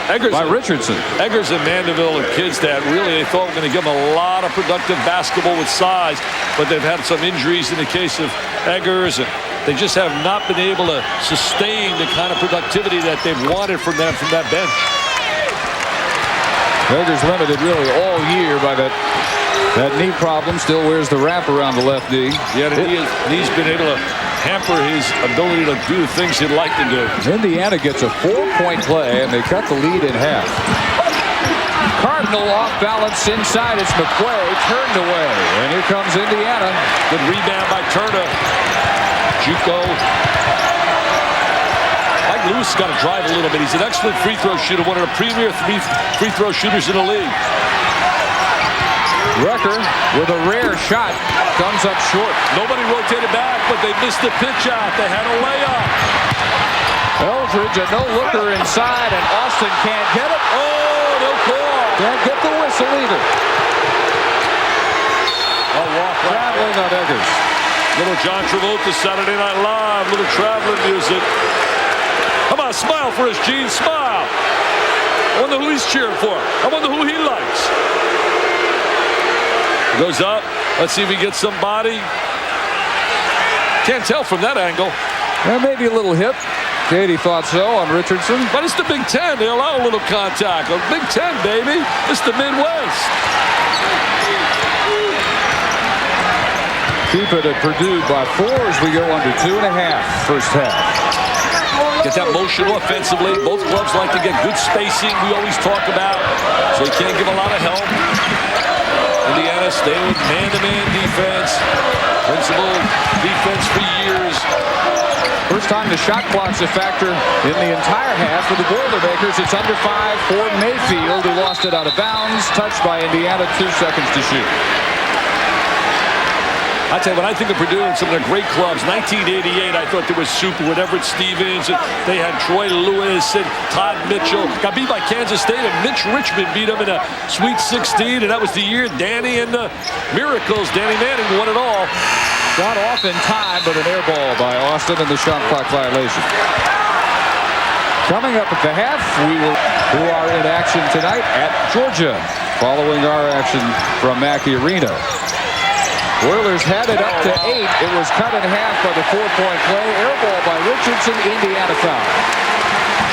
[SPEAKER 1] by Richardson.
[SPEAKER 2] Eggers and Mandeville are kids that really they thought were going to give them a lot of productive basketball with size, but they've had some injuries in the case of Eggers, and they just have not been able to sustain the kind of productivity that they've wanted from them from that bench.
[SPEAKER 1] Eggers limited really all year by that knee problem. Still wears the wrap around the left knee.
[SPEAKER 2] Yeah, he's been able to hamper his ability to do the things he'd like to do.
[SPEAKER 1] Indiana gets a 4-point play, and they cut the lead in half. Cardinal off balance inside. It's McQuay turned away, and here comes Indiana.
[SPEAKER 2] Good rebound by Turner. Juco. Mike Lewis has got to drive a little bit. He's an excellent free throw shooter, one of the premier free throw shooters in the league.
[SPEAKER 1] Rucker with a rare shot comes up short.
[SPEAKER 2] Nobody rotated back, but they missed the pitch out. They had a layup.
[SPEAKER 1] Eldridge, a no-looker inside, and Austin can't get it.
[SPEAKER 2] Oh, no call.
[SPEAKER 1] Can't get the whistle either.
[SPEAKER 2] A walk
[SPEAKER 1] traveling on Eggers.
[SPEAKER 2] Little John Travolta, Saturday Night Live. Little traveling music. Come on, smile for us, Gene. Smile. I wonder who he's cheering for. I wonder who he likes. Goes up. Let's see if he gets somebody. Can't tell from that angle.
[SPEAKER 1] Well, maybe a little hip. Katie thought so on Richardson.
[SPEAKER 2] But it's the Big Ten. They allow a little contact. Big Ten, baby. It's the Midwest.
[SPEAKER 1] Keep it at Purdue by 4 as we go under 2.5 first half.
[SPEAKER 2] Get that motion offensively. Both clubs like to get good spacing. We always talk about. So you can't give a lot of help. Indiana staying with man-to-man defense. Principal defense for years.
[SPEAKER 1] First time the shot clock's a factor in the entire half for the Boilermakers. It's under 5 for Mayfield, who lost it out of bounds. Touched by Indiana, 2 seconds to shoot.
[SPEAKER 2] I tell you, when I think of Purdue and some of their great clubs, 1988, I thought they were super with Everett Stevens. And they had Troy Lewis and Todd Mitchell. Got beat by Kansas State, and Mitch Richmond beat them in a Sweet 16. And that was the year Danny and the Miracles, Danny Manning, won it all.
[SPEAKER 1] Got off in time, but an air ball by Austin and the shot clock violation. Coming up at the half, who are in action tonight at Georgia, following our action from Mackey Arena. Oilers had it up to 8. It was cut in half by the 4-point play. Air ball by Richardson. Indiana foul.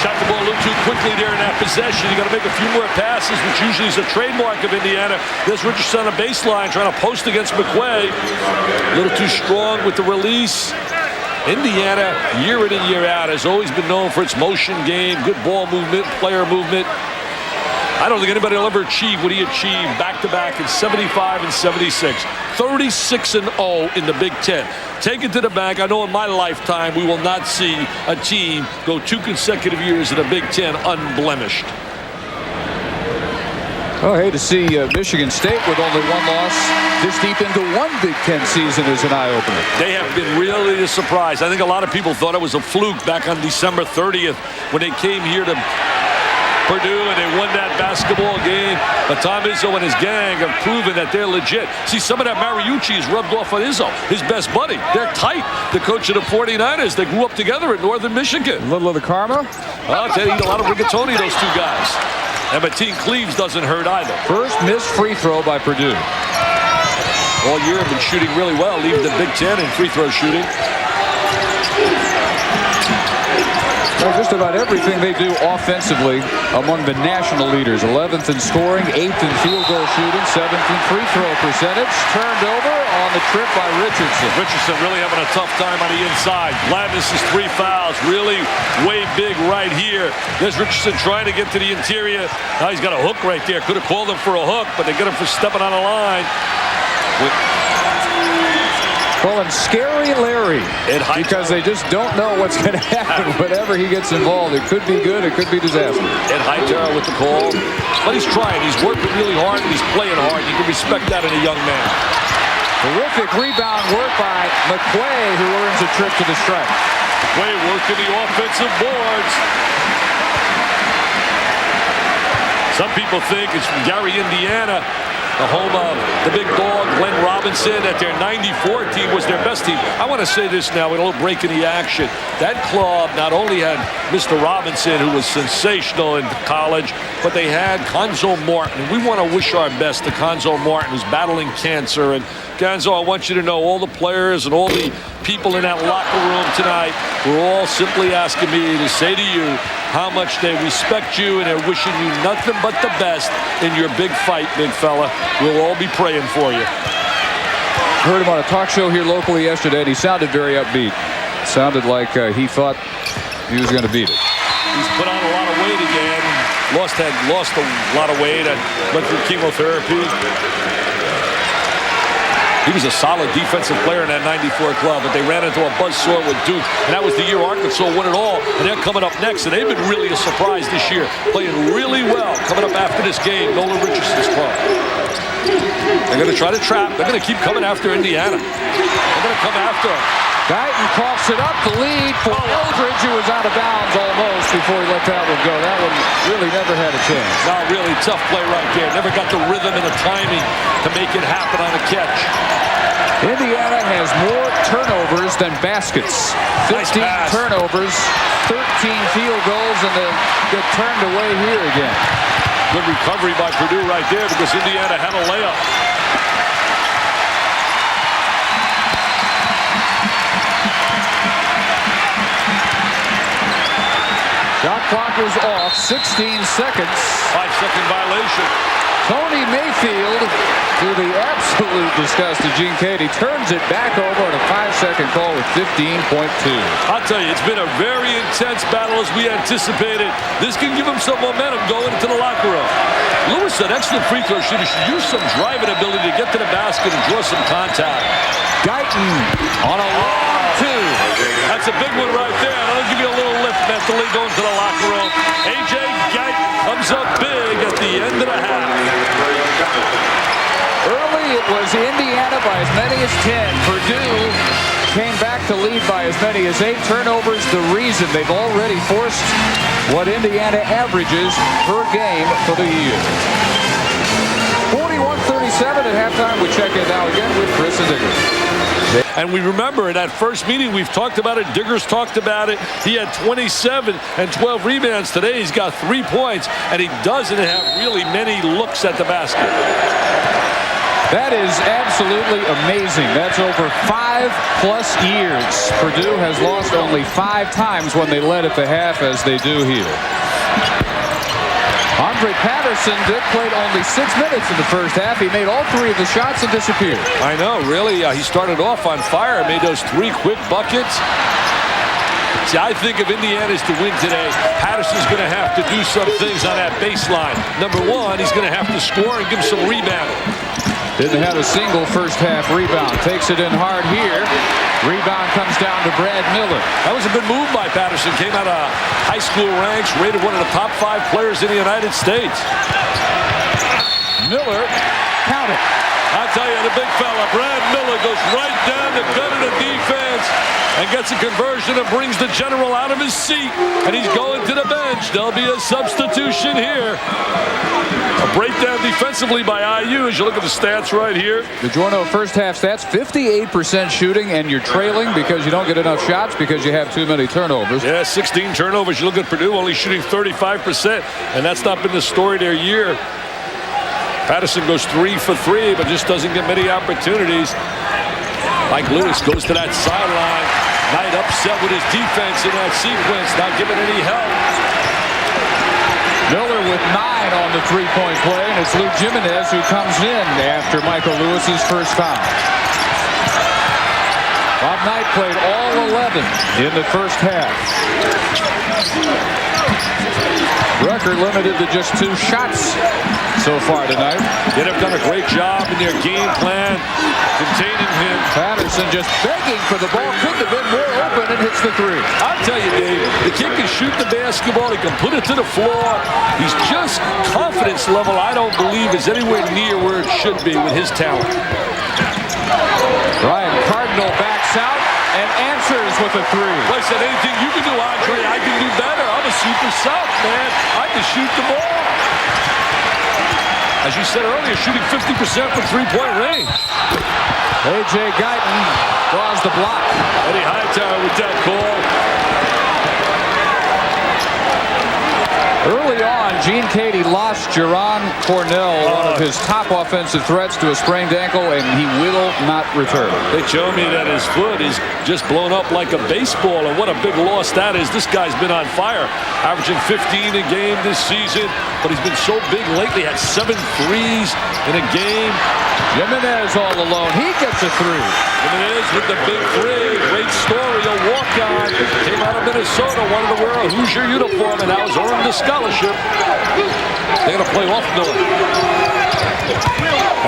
[SPEAKER 2] Shot the ball a little too quickly there in that possession. You got to make a few more passes, which usually is a trademark of Indiana. There's Richardson on the baseline trying to post against McQuay. A little too strong with the release. Indiana, year in and year out, has always been known for its motion game, good ball movement, player movement. I don't think anybody will ever achieve what he achieved back-to-back in 75 and 76. 36-0 in the Big Ten. Take it to the bank. I know in my lifetime we will not see a team go 2 consecutive years in the Big Ten unblemished.
[SPEAKER 1] Oh, hey, to see Michigan State with only 1 loss this deep into 1 Big Ten season is an eye-opener.
[SPEAKER 2] They have been really a surprise. I think a lot of people thought it was a fluke back on December 30th when they came here to Purdue and they won that basketball game. But Tom Izzo and his gang have proven that they're legit. See, some of that Mariucci is rubbed off on Izzo, his best buddy. They're tight. The coach of the 49ers, they grew up together in Northern Michigan.
[SPEAKER 1] A little of the karma?
[SPEAKER 2] I'll tell you, eat a lot of rigatoni, those 2 guys. And Mateen Cleaves doesn't hurt either.
[SPEAKER 1] First missed free throw by Purdue.
[SPEAKER 2] All year have been shooting really well, leading the Big Ten in free throw shooting.
[SPEAKER 1] Well, just about everything they do offensively among the national leaders. 11th in scoring, 8th in field goal shooting, 7th in free throw percentage. Turned over on the trip by Richardson.
[SPEAKER 2] Richardson really having a tough time on the inside. Gladness is 3 fouls. Really way big right here. There's Richardson trying to get to the interior. Now he's got a hook right there. Could have called him for a hook, but they get him for stepping on the line.
[SPEAKER 1] Calling Scary Larry because they just don't know what's going to happen whenever he gets involved. It could be good, it could be disaster.
[SPEAKER 2] Ed Hightower with the call. But he's trying. He's working really hard and he's playing hard. You can respect that in a young man.
[SPEAKER 1] Terrific rebound work by McQuay, who earns a trip to the stripe.
[SPEAKER 2] McQuay working the offensive boards. Some people think it's from Gary, Indiana. the home of the big dog, Glenn Robinson, that their 94 team was their best team. I want to say this now, with a little break in the action. That club not only had Mr. Robinson, who was sensational in college, but they had Conzo Martin. We want to wish our best to Conzo Martin, who's battling cancer. And Gonzo, I want you to know all the players and all the people in that locker room tonight were all simply asking me to say to you how much they respect you, and they're wishing you nothing but the best in your big fight, big fella. We'll all be praying for you.
[SPEAKER 1] Heard him on a talk show here locally yesterday, and he sounded very upbeat. Sounded like he thought he was going to beat it.
[SPEAKER 2] He's put on a lot of weight again. Lost a lot of weight and went through chemotherapy. He was a solid defensive player in that 94 club, but they ran into a buzzsaw with Duke, and that was the year Arkansas won it all, and they're coming up next, and they've been really a surprise this year, playing really well. Coming up after this game, Nolan Richardson's club. They're going to try to trap. They're going to keep coming after Indiana. They're going to come after him.
[SPEAKER 1] Guyton coughs it up, the lead for Eldridge, who was out of bounds almost before he let that one go. That one really never had a chance.
[SPEAKER 2] Not really. Tough play right there. Never got the rhythm and the timing to make it happen on a catch.
[SPEAKER 1] Indiana has more turnovers than baskets. 15 turnovers, 13 field goals, and they get turned away here again.
[SPEAKER 2] Good recovery by Purdue right there because Indiana had a layup.
[SPEAKER 1] Shot clock is off, 16 seconds.
[SPEAKER 2] 5-second violation.
[SPEAKER 1] Tony Mayfield, to the absolute disgust of Gene Cady, turns it back over on a 5-second call with 15.2.
[SPEAKER 2] I'll tell you, it's been a very intense battle as we anticipated. This can give him some momentum going into the locker room. Lewis, an excellent free throw shooter, should use some driving ability to get to the basket and draw some contact.
[SPEAKER 1] Guyton on a long two.
[SPEAKER 2] That's a big one right there. That'll give you a little lift mentally going to the locker room. A.J. Guyton comes up big at the end of the half.
[SPEAKER 1] Early it was Indiana by as many as 10. Purdue came back to lead by as many as 8 turnovers. The reason they've already forced what Indiana averages per game for the year. 41-37 at halftime. We check in now again with Chris and Digger.
[SPEAKER 2] And we remember in that first meeting, we've talked about it. Diggers talked about it. He had 27 and 12 rebounds. Today he's got 3 points, and he doesn't have really many looks at the basket.
[SPEAKER 1] That is absolutely amazing. That's over 5+ years. Purdue has lost only 5 times when they led at the half as they do here. Andre Patterson played only 6 minutes in the first half. He made all 3 of the shots and disappeared.
[SPEAKER 2] I know, really. He started off on fire, made those 3 quick buckets. See, I think if Indiana's to win today, Patterson's going to have to do some things on that baseline. Number 1, he's going to have to score and give some rebounding.
[SPEAKER 1] Didn't have a single first half rebound. Takes it in hard here. Rebound comes down to Brad Miller.
[SPEAKER 2] That was a good move by Patterson. Came out of high school ranks, rated one of the top 5 players in the United States.
[SPEAKER 1] Miller, count it.
[SPEAKER 2] I tell you, the big fella, Brad Miller, goes right down the gun of the defense and gets a conversion and brings the general out of his seat. And he's going to the bench. There'll be a substitution here. A breakdown defensively by IU as you look at the stats right here.
[SPEAKER 1] DiGiorno first half stats, 58% shooting, and you're trailing because you don't get enough shots because you have too many turnovers.
[SPEAKER 2] Yeah, 16 turnovers. You look at Purdue only shooting 35%, and that's not been the story their year. Patterson goes 3 for 3, but just doesn't get many opportunities. Mike Lewis goes to that sideline. Knight upset with his defense in that sequence, not giving any help.
[SPEAKER 1] Miller with 9 on the three-point play, and it's Luke Jimenez who comes in after Michael Lewis's first foul. Bob Knight played all 11 in the first half. Rucker limited to just 2 shots so far tonight.
[SPEAKER 2] They have done a great job in their game plan, containing him.
[SPEAKER 1] Patterson just begging for the ball. Couldn't have been more open and hits the 3.
[SPEAKER 2] I'll tell you, Dave, the kid can shoot the basketball. He can put it to the floor. He's just confidence level, I don't believe, is anywhere near where it should be with his talent.
[SPEAKER 1] Ryan Cardinal backs out and answers with a 3.
[SPEAKER 2] Like I said, anything you can do, Andre, I can do better. I'm a super sub, man. I can shoot the ball. as you said earlier, shooting 50% from three-point range.
[SPEAKER 1] A.J. Guyton draws the block.
[SPEAKER 2] Eddie Hightower with that call.
[SPEAKER 1] Early on, Gene Cady lost Jerron Cornell, one of his top offensive threats, to a sprained ankle, and he will not return.
[SPEAKER 2] They show me that his foot is just blown up like a baseball, and what a big loss that is. This guy's been on fire, averaging 15 a game this season, but he's been so big lately, had 7 threes in a game.
[SPEAKER 1] Jimenez all alone. He gets a three.
[SPEAKER 2] Jimenez with the big three. Great story, a walk-on. Came out of Minnesota, wanted to wear a Hoosier uniform, and now has earned a scholarship. They're going to play off Miller.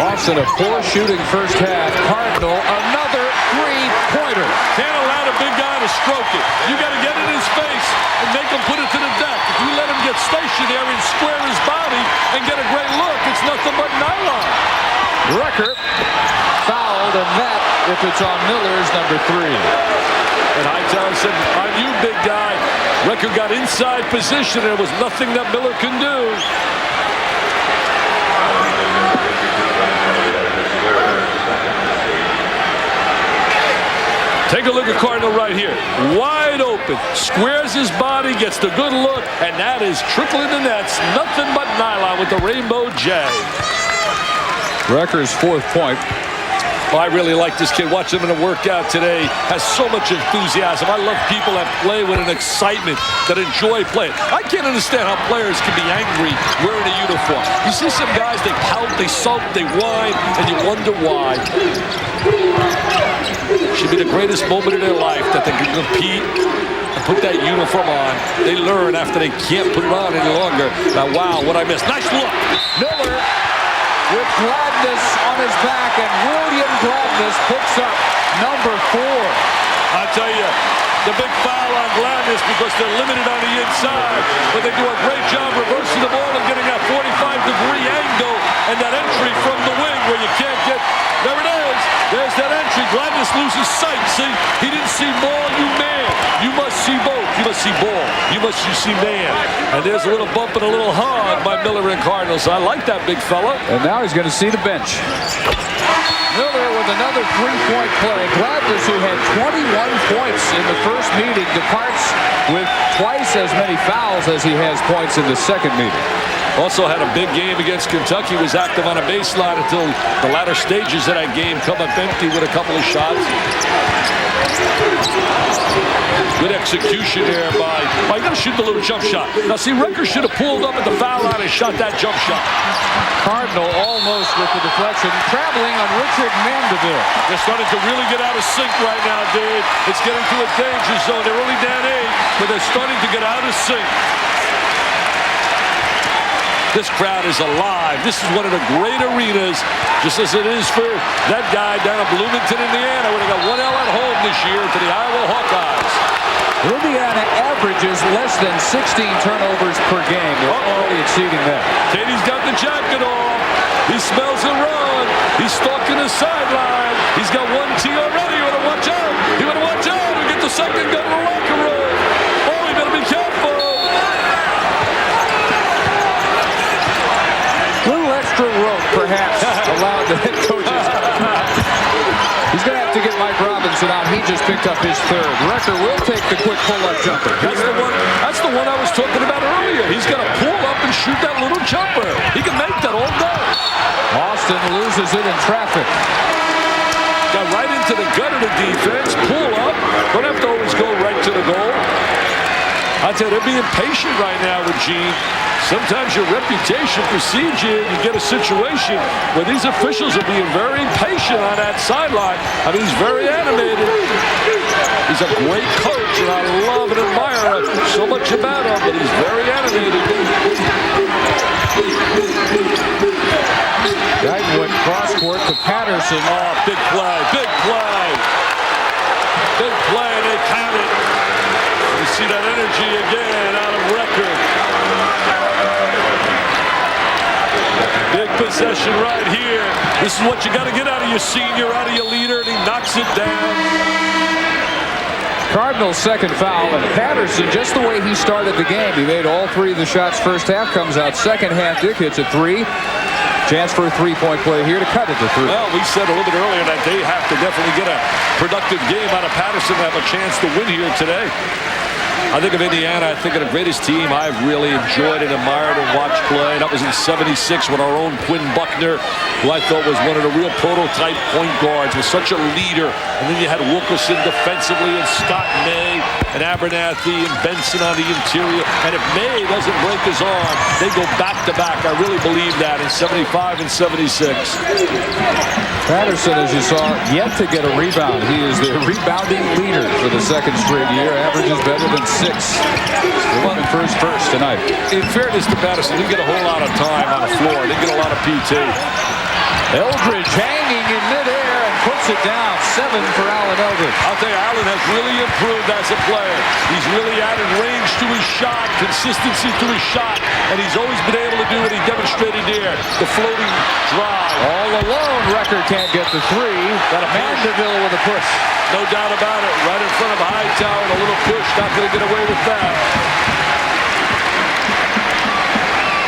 [SPEAKER 1] Austin, a poor shooting first half. Cardinal, another three-pointer.
[SPEAKER 2] Can't allow the big guy to stroke it. You got to get in his face and make him put it to the deck. If you let him get stationary and square his body and get a great look, it's nothing but nylon.
[SPEAKER 1] Record fouled, and that, if it's on Miller's, number 3.
[SPEAKER 2] And Hightower said, on you, big guy. Record got inside position. There was nothing that Miller can do. Take a look at Cardinal right here. Wide open. Squares his body, gets the good look, and that is trickling the nets. Nothing but nylon with the Rainbow J.
[SPEAKER 1] Recker's 4th point.
[SPEAKER 2] Oh, I really like this kid. Watch him in a workout today. Has so much enthusiasm. I love people that play with an excitement, that enjoy playing. I can't understand how players can be angry wearing a uniform. You see some guys, they pout, they sulk, they whine, and you wonder why. Should be the greatest moment of their life that they can compete and put that uniform on. They learn after they can't put it on any longer. Now, wow, what I missed. Nice look.
[SPEAKER 1] Miller with Gladness on his back, and William Gladness picks up number 4.
[SPEAKER 2] I tell you, the big foul on Gladness because they're limited on the inside, but they do a great job reversing the ball and getting that 45-degree angle and that entry from the wing where you can't get. There it is. There's that entry. Gladness loses sight. See, he didn't see ball, you man. You must see both. You must see ball. You see man. And there's a little bump and a little hug by Miller and Cardinals. I like that big fella.
[SPEAKER 1] And now he's going to see the bench. Miller with another 3-point play. Gladness, who had 21 points in the first meeting, departs with twice as many fouls as he has points in the second meeting.
[SPEAKER 2] Also had a big game against Kentucky. Was active on a baseline until the latter stages of that game. Come up empty with a couple of shots. Good execution there by you got to shoot the little jump shot. Now see, Recker should have pulled up at the foul line and shot that jump shot.
[SPEAKER 1] Cardinal almost with the deflection, traveling on Richard Mandeville.
[SPEAKER 2] They're starting to really get out of sync right now, Dave. It's getting to a danger zone. They're only down 8, but they're starting to get out of sync. This crowd is alive. This is one of the great arenas, just as it is for that guy down in Bloomington, Indiana, where they got 1 L at home this year to the Iowa Hawkeyes.
[SPEAKER 1] Indiana averages less than 16 turnovers per game. They're already exceeding that.
[SPEAKER 2] Katie's got the jacket on. He smells a run. He's stalking the sideline. He's got 1 T already. You want to watch out. You want to watch out. He'll get the second, go to the locker room. Oh, you better be careful.
[SPEAKER 1] Extra rope, perhaps, allowed the head coaches. He's going to have to get Mike Robinson out. He just picked up his 3rd. Recker will take the quick pull-up jumper.
[SPEAKER 2] That's the one I was talking about earlier. He's got to pull up and shoot that little jumper. He can make that all day.
[SPEAKER 1] Austin loses it in traffic.
[SPEAKER 2] Got right into the gut of the defense. Pull up. Don't have to always go right to the goal. I tell you, they're being patient right now with Gene. Sometimes your reputation precedes you. You get a situation where these officials are being very patient on that sideline. I mean, he's very animated. He's a great coach, and I love and admire so much about him, but he's very animated.
[SPEAKER 1] Guyton went cross-court to Patterson.
[SPEAKER 2] Oh, big play, big play. Big play, they count it. You see that energy again out of Recker. Big possession right here. This is what you got to get out of your senior, out of your leader, and he knocks it down.
[SPEAKER 1] Cardinals' second foul, and Patterson, just the way he started the game, he made all 3 of the shots first half, comes out second half. Dick hits a 3. Chance for a three-point play here to cut it to 3.
[SPEAKER 2] Well, we said a little bit earlier that they have to definitely get a productive game out of Patterson to have a chance to win here today. I think of Indiana, I think of the greatest team I've really enjoyed and admired and watched play. That was in '76 with our own Quinn Buckner, who I thought was one of the real prototype point guards, was such a leader. And then you had Wilkerson defensively and Scott May and Abernathy and Benson on the interior. And if May doesn't break his arm, they go back-to-back. I really believe that in '75 and '76.
[SPEAKER 1] Patterson, as you saw, yet to get a rebound. He is the rebounding leader for the second straight year. Averages better than 6. They're looking for his first tonight.
[SPEAKER 2] In fairness to Patterson, he didn't get a whole lot of time on the floor. They get a lot of PT.
[SPEAKER 1] Eldridge hanging in midair and puts it down. 7 for Allen Eldridge.
[SPEAKER 2] I'll tell you, Allen has really improved as a player. He's really added range to his shot, consistency to his shot, and he's always been able to do what he demonstrated here, the floating drive.
[SPEAKER 1] All alone, Record can't get the 3. Got a Mandeville with a push.
[SPEAKER 2] No doubt about it. Right in front of Hightower, and a little push. Not going to get away with that.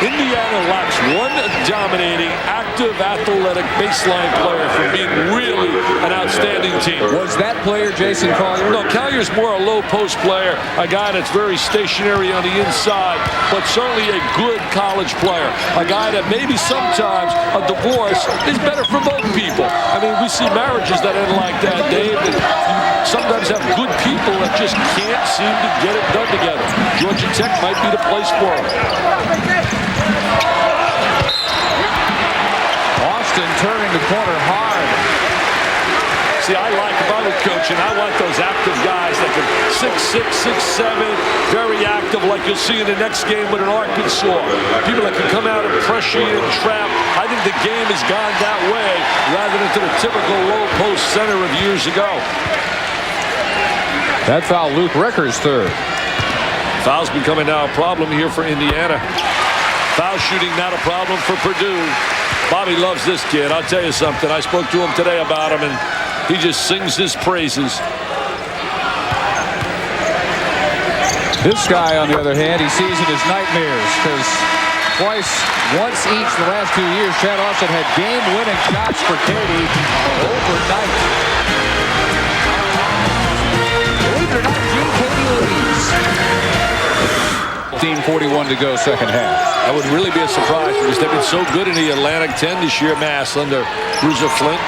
[SPEAKER 2] Indiana lacks one dominating, active, athletic baseline player from being really an outstanding team.
[SPEAKER 1] Was that player Jason Collier?
[SPEAKER 2] No, Collier's more a low post player, a guy that's very stationary on the inside, but certainly a good college player. A guy that maybe sometimes a divorce is better for both people. I mean, we see marriages that end like that, Dave. And you sometimes have good people that just can't seem to get it done together. Georgia Tech might be the place for them.
[SPEAKER 1] Austin turning the corner hard.
[SPEAKER 2] See, I like, if I were coaching, I want those active guys that can 6'6", 6'7", very active, like you'll see in the next game with an Arkansas. People that can come out and pressure you and trap. I think the game has gone that way rather than to the typical low post center of years ago.
[SPEAKER 1] That foul, Luke Recker's 3rd.
[SPEAKER 2] Foul's becoming now a problem here for Indiana. Foul shooting not a problem for Purdue. Bobby loves this kid. I'll tell you something. I spoke to him today about him, and he just sings his praises.
[SPEAKER 1] This guy, on the other hand, he sees it as nightmares because once each the last 2 years, Chad Austin had game-winning shots for Katy overnight. Believe it or not, Gene Katy leads. 15:41 to go, second half.
[SPEAKER 2] That would really be a surprise because they've been so good in the Atlantic 10 this year, Mass, under Bruiser Flint.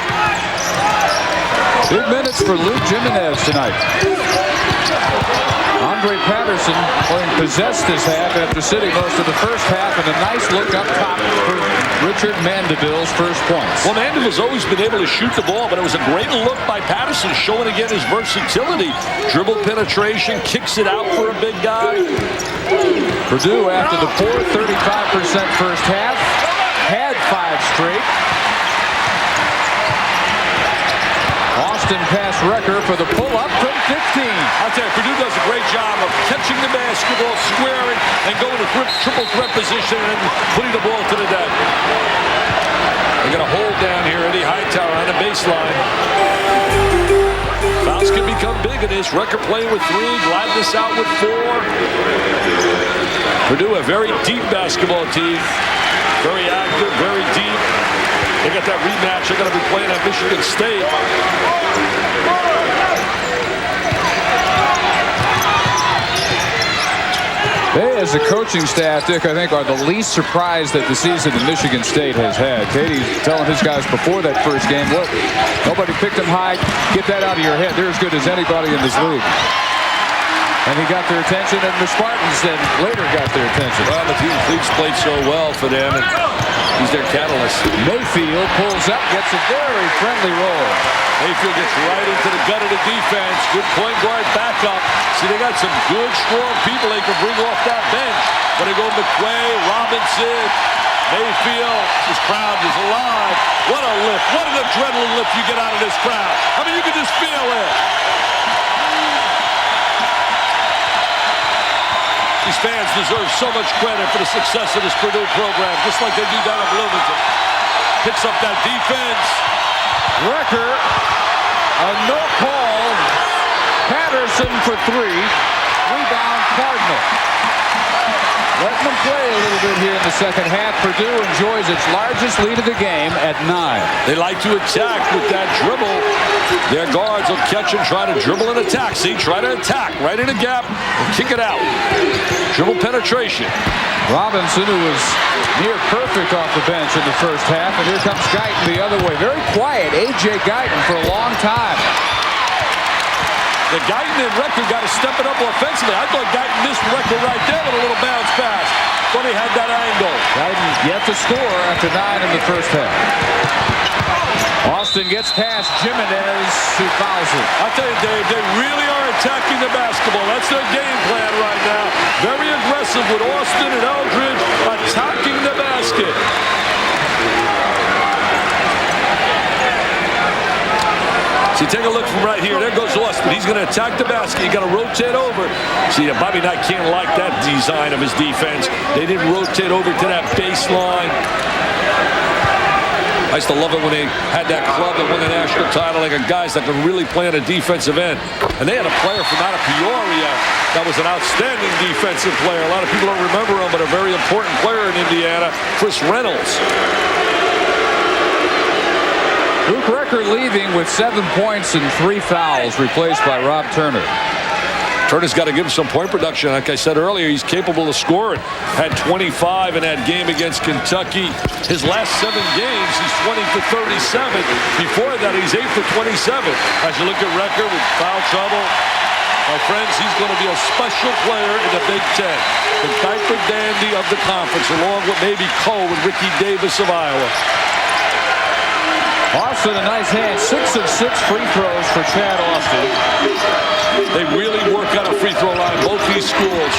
[SPEAKER 1] Big minutes for Luke Jimenez tonight. Andre Patterson playing possessed this half after sitting most of the first half, and a nice look up top for Richard Mandeville's first points.
[SPEAKER 2] Well, Mandeville's always been able to shoot the ball, but it was a great look by Patterson, showing again his versatility. Dribble penetration, kicks it out for a big guy.
[SPEAKER 1] Purdue, after the poor 35% first half, had 5 straight. Austin pass Recker for the pull-up from 15.
[SPEAKER 2] I'll tell you, Purdue does a great job of catching the basketball, squaring, and going to triple threat position and putting the ball to the deck. They got a hold down here, Eddie Hightower on the baseline. Fouls can become big in this. Recker playing with 3, Gladness out with 4. Purdue, a very deep basketball team. Very active, very deep. They got that rematch. They're going to be playing at Michigan State.
[SPEAKER 1] They, as a coaching staff, Dick, I think, are the least surprised that the season that Michigan State has had. Katie's telling his guys before that first game, look, nobody picked them high. Get that out of your head. They're as good as anybody in this league. And he got their attention, and the Spartans then later got their attention.
[SPEAKER 2] Well, the team's played so well for them, and he's their catalyst.
[SPEAKER 1] Mayfield pulls up, gets a very friendly roll.
[SPEAKER 2] Mayfield gets right into the gut of the defense. Good point guard backup. See, they got some good, strong people they can bring off that bench. When they go McQuay, Robinson, Mayfield. This crowd is alive. What a lift. What an adrenaline lift you get out of this crowd. I mean, you can just feel it. These fans deserve so much credit for the success of this Purdue program, just like they do down at Bloomington. Picks up that defense.
[SPEAKER 1] Recker, a no call. Patterson for 3. Rebound Cardinal. Letting them play a little bit here in the second half. Purdue enjoys its largest lead of the game at 9.
[SPEAKER 2] They like to attack with that dribble. Their guards will catch and try to dribble and attack. See, try to attack right in a gap and kick it out. Dribble penetration.
[SPEAKER 1] Robinson, who was near perfect off the bench in the first half, and here comes Guyton the other way. Very quiet, A.J. Guyton, for a long time.
[SPEAKER 2] The Guyton and Record got to step it up offensively. I thought Guyton missed Record right there with a little bounce pass. But he had that angle.
[SPEAKER 1] Guyton yet to score after 9 in the first half. Austin gets past Jimenez, who fouls it.
[SPEAKER 2] I tell you, Dave, they really are attacking the basketball. That's their game plan right now. Very aggressive with Austin and Eldridge attacking the basket. See, take a look from right here. There goes Austin. He's going to attack the basket. You got to rotate over. See, Bobby Knight can't like that design of his defense. They didn't rotate over to that baseline. I used to love it when they had that club that won the national title. They got guys that could really play on a defensive end. And they had a player from out of Peoria that was an outstanding defensive player. A lot of people don't remember him, but a very important player in Indiana, Chris Reynolds.
[SPEAKER 1] Luke Record leaving with 7 points and 3 fouls, replaced by Rob Turner.
[SPEAKER 2] Turner's got to give him some point production. Like I said earlier, he's capable of scoring. Had 25 in that game against Kentucky. His last 7 games, he's 20 for 37. Before that, he's 8 for 27. As you look at Record with foul trouble, my friends, he's going to be a special player in the Big Ten. The diaper dandy of the conference, along with maybe Cole and Ricky Davis of Iowa.
[SPEAKER 1] Austin, a nice hand. 6 of 6 free throws for Chad Austin.
[SPEAKER 2] They really work on a free throw line, both these schools.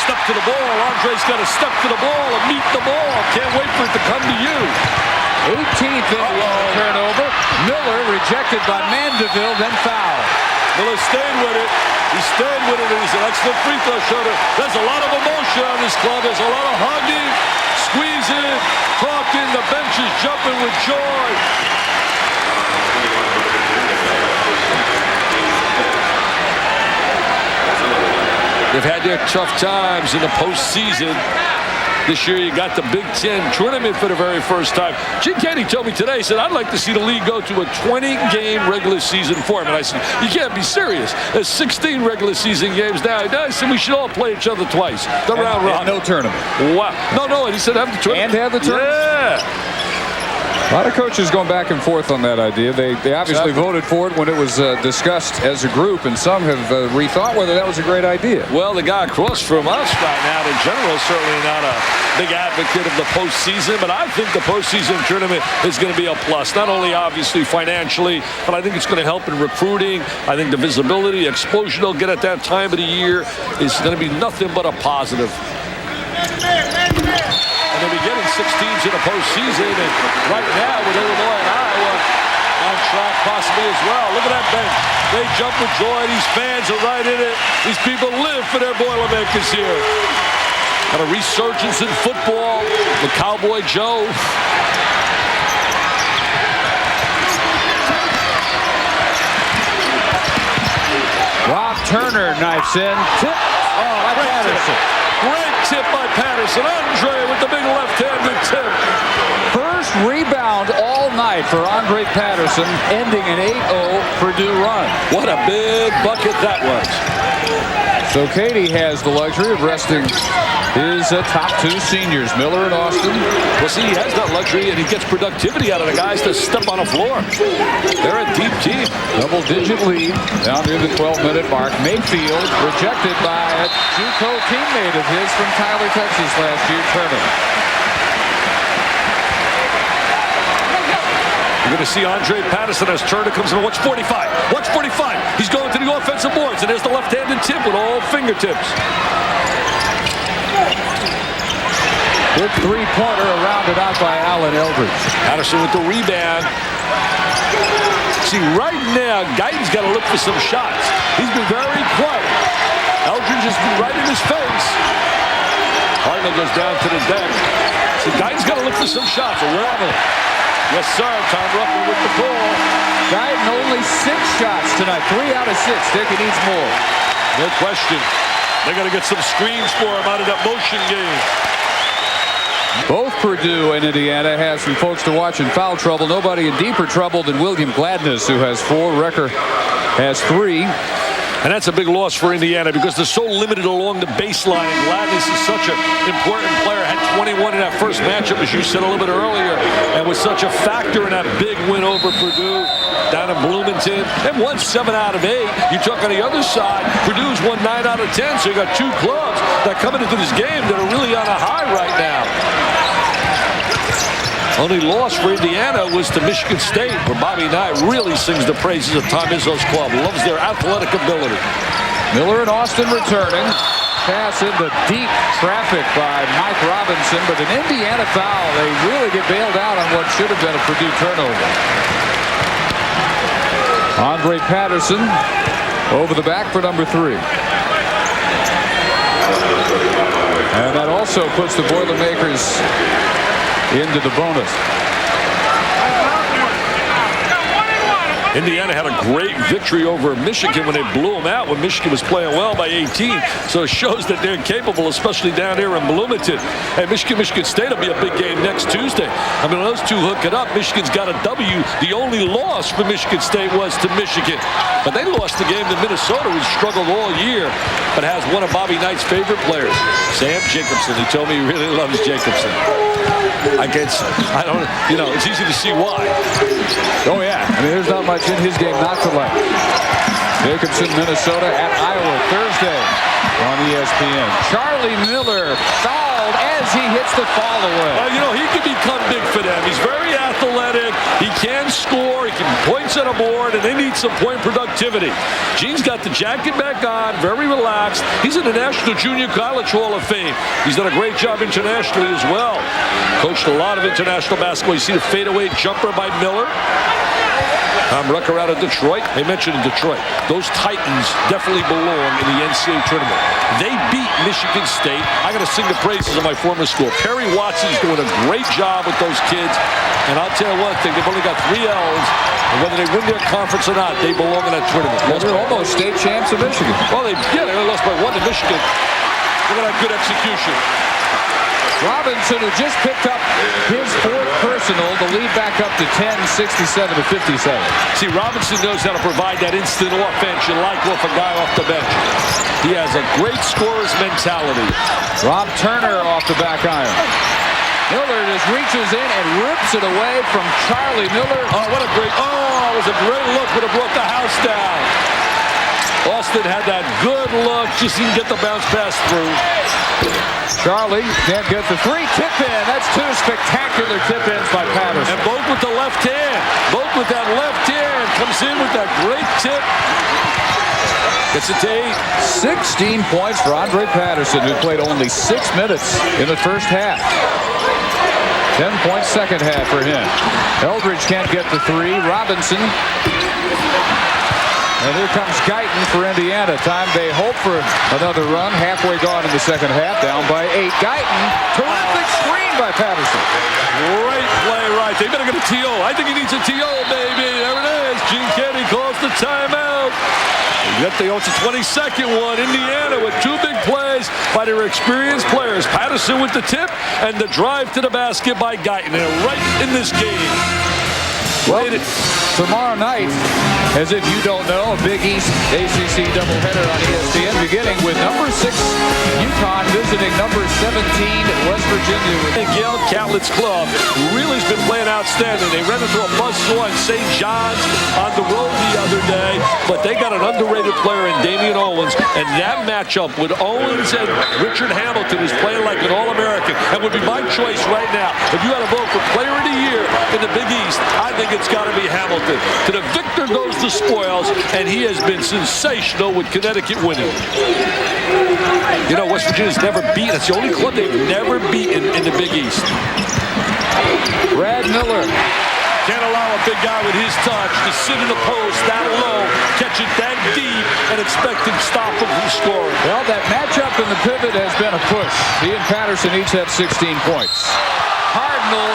[SPEAKER 2] Step to the ball. Andre's got to step to the ball and meet the ball. Can't wait for it to come to you.
[SPEAKER 1] 18th turnover. Miller rejected by Mandeville, then foul.
[SPEAKER 2] Miller stayed with it. He stayed with it, and he's an excellent free throw shooter. There's a lot of emotion on this club. There's a lot of hugging, squeezing, talking. The bench is jumping with joy. They've had their tough times in the postseason. This year you got the Big Ten tournament for the very first time. Jim Kenny told me today, he said, I'd like to see the league go to a 20-game regular season format. I said, you can't be serious. There's 16 regular season games now. I said, we should all play each other twice. The round robin.
[SPEAKER 1] No tournament.
[SPEAKER 2] Wow. No, and he said have the tournament.
[SPEAKER 1] And have the tournament?
[SPEAKER 2] Yeah.
[SPEAKER 1] A lot of coaches going back and forth on that idea. They obviously voted for it when it was discussed as a group, and some have rethought whether that was a great idea.
[SPEAKER 2] Well, the guy across from us right now, in general, is certainly not a big advocate of the postseason, but I think the postseason tournament is going to be a plus. Not only, obviously, financially, but I think it's going to help in recruiting. I think the visibility, explosion they'll get at that time of the year is going to be nothing but a positive. And they'll be getting 6 teams in the postseason, and right now with Illinois and Iowa on track possibly as well. Look at that bench. They jump with joy. These fans are right in it. These people live for their Boilermakers here. Got a resurgence in football. The Cowboy Joe.
[SPEAKER 1] Rob Turner knifes in. Tip. Oh, by Patterson.
[SPEAKER 2] Great tip by Patterson. Andre with the big left-handed tip.
[SPEAKER 1] First rebound all night for Andre Patterson, ending an 8-0 Purdue run.
[SPEAKER 2] What a big bucket that was.
[SPEAKER 1] So Katie has the luxury of resting his top 2 seniors, Miller and Austin.
[SPEAKER 2] Well, see, he has that luxury, and he gets productivity out of the guys to step on the floor. They're a deep team.
[SPEAKER 1] Double-digit lead down near the 12-minute mark. Mayfield rejected by a JUCO teammate of his from Tyler, Texas last year, Turner.
[SPEAKER 2] You're going to see Andre Patterson as Turner comes in. Watch 45. Watch 45. He's going to the offensive boards, and there's the left-handed tip with all fingertips.
[SPEAKER 1] Good three-pointer rounded out by Allen Eldridge.
[SPEAKER 2] Patterson with the rebound. See, right now, Guyton's got to look for some shots. He's been very quiet. Eldridge has been right in his face. Hartnell goes down to the deck. So Guyton's got to look for some shots. Yes, sir. Tom Ruffin with the ball.
[SPEAKER 1] Guyton only 6 shots tonight. 3 out of 6. Dick, he needs more.
[SPEAKER 2] No question. They got to get some screens for him out of that motion game.
[SPEAKER 1] Both Purdue and Indiana have some folks to watch in foul trouble. Nobody in deeper trouble than William Gladness, who has 4. Recker has 3.
[SPEAKER 2] And that's a big loss for Indiana because they're so limited along the baseline. And Gladness is such an important player. Had 21 in that first matchup, as you said a little bit earlier, and was such a factor in that big win over Purdue down in Bloomington. They won 7 out of 8. You talk on the other side, Purdue's won 9 out of 10. So you got 2 clubs that coming into this game that are really on a high right now. Only loss for Indiana was to Michigan State, where Bobby Knight really sings the praises of Tom Izzo's club. Loves their athletic ability.
[SPEAKER 1] Miller and Austin returning. Pass into deep traffic by Mike Robinson, but an Indiana foul. They really get bailed out on what should have been a Purdue turnover. Andre Patterson over the back for number 3. And that also puts the Boilermakers into the bonus.
[SPEAKER 2] Indiana had a great victory over Michigan when they blew them out when Michigan was playing well by 18. So it shows that they're capable, especially down here in Bloomington. And Michigan State will be a big game next Tuesday. I mean, when those two hook it up, Michigan's got a W. The only loss for Michigan State was to Michigan. But they lost the game to Minnesota, who struggled all year, but has one of Bobby Knight's favorite players, Sam Jacobson. He told me he really loves Jacobson. I don't, it's easy to see why.
[SPEAKER 1] Oh, yeah. I mean, there's not much in his game not to like. Jacobson, Minnesota at Iowa Thursday on ESPN. Charlie Miller fouled as he hits the fall away.
[SPEAKER 2] Well, he can become big for them. He's very athletic. He can score. He can points at a board, and they need some point productivity. Gene's got the jacket back on, very relaxed. He's in the National Junior College Hall of Fame. He's done a great job internationally as well. Coached a lot of international basketball. You see the fadeaway jumper by Miller. Tom Rucker out of Detroit. They mentioned in Detroit. Those Titans definitely belong in the NCAA tournament. They beat Michigan State. I got to sing the praises of my former school. Perry Watson's doing a great job with those kids. And I'll tell you one thing, they've only got 3 L's. And whether they win their conference or not, they belong in that tournament.
[SPEAKER 1] Well, they're almost state champs of Michigan.
[SPEAKER 2] Well, they lost by 1 to Michigan. Look at that good execution.
[SPEAKER 1] Robinson, who just picked up his 4th personal, the lead back up to 10, 67 to 57.
[SPEAKER 2] See, Robinson knows how to provide that instant offense you like off a guy off the bench. He has a great scorer's mentality.
[SPEAKER 1] Rob Turner off the back iron. Miller just reaches in and rips it away from Charlie Miller.
[SPEAKER 2] Oh, what a great, it was a great look, would have brought the house down. Austin had that good look, just didn't get the bounce pass through.
[SPEAKER 1] Charlie can't get the 3. Tip in. That's 2 spectacular tip ins by Patterson.
[SPEAKER 2] And both with the left hand. Both with that left hand. Comes in with that great tip. Gets it to 8.
[SPEAKER 1] 16 points for Andre Patterson, who played only 6 minutes in the first half. 10-point second half for him. Eldridge can't get the 3. Robinson. And here comes Guyton for Indiana. Time they hope for another run. Halfway gone in the second half, down by 8. Guyton, terrific screen by Patterson.
[SPEAKER 2] Great play right. They better get a TO. I think he needs a TO, baby. There it is. Gene Kenny calls the timeout. Yet they own the 22nd one. Indiana with 2 big plays by their experienced players. Patterson with the tip and the drive to the basket by Guyton. And right in this game.
[SPEAKER 1] Well, tomorrow night, as if you don't know, a Big East ACC doubleheader on ESPN, beginning with number 6 UConn visiting number 17 West Virginia.
[SPEAKER 2] Gail Catlett's club really has been playing outstanding. They ran into a buzzsaw in St. John's on the road the other day, but they got an underrated player in Damian Owens, and that matchup with Owens and Richard Hamilton is playing like an All-American, and would be my choice right now. If you had to vote for Player of the Year in the Big East, I think it's got to be Hamilton. To the victor goes the spoils, and he has been sensational with Connecticut winning. West Virginia's never beaten. It's the only club they've never beaten in the Big East.
[SPEAKER 1] Brad Miller.
[SPEAKER 2] Can't allow a big guy with his touch to sit in the post that low, catch it that deep, and expect him to stop him from scoring.
[SPEAKER 1] Well, that matchup in the pivot has been a push. He and Patterson each have 16 points. Cardinal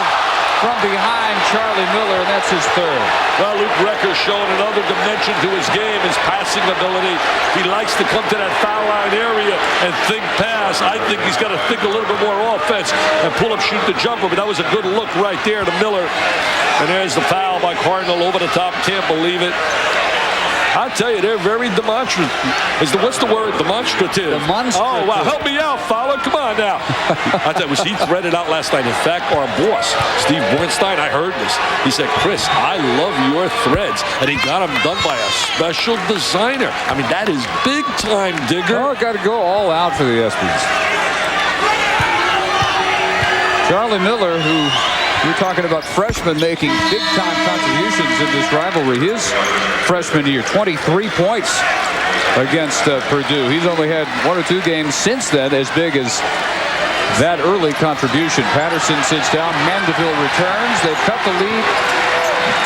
[SPEAKER 1] from behind Charlie Miller, and that's his third.
[SPEAKER 2] Well, Luke Recker's showing another dimension to his game, his passing ability. He likes to come to that foul line area and think pass. I think he's got to think a little bit more offense and pull up, shoot the jumper, but that was a good look right there to Miller. And there's the foul by Cardinal over the top. Can't believe it. I'll tell you, they're very demonstrative. What's the word? Demonstrative.
[SPEAKER 1] Demonstrative.
[SPEAKER 2] Oh, wow. Help me out, Fowler. Come on now. I thought, was he threaded out last night? In fact, our boss, Steve Bornstein, I heard this. He said, Chris, I love your threads. And he got them done by a special designer. I mean, that is big time, Digger.
[SPEAKER 1] Oh, got to go all out for the ESPYs. Charlie Miller, who you're talking about freshmen making big-time contributions in this rivalry. His freshman year, 23 points against Purdue. He's only had 1 or 2 games since then as big as that early contribution. Patterson sits down. Mandeville returns. They've cut the lead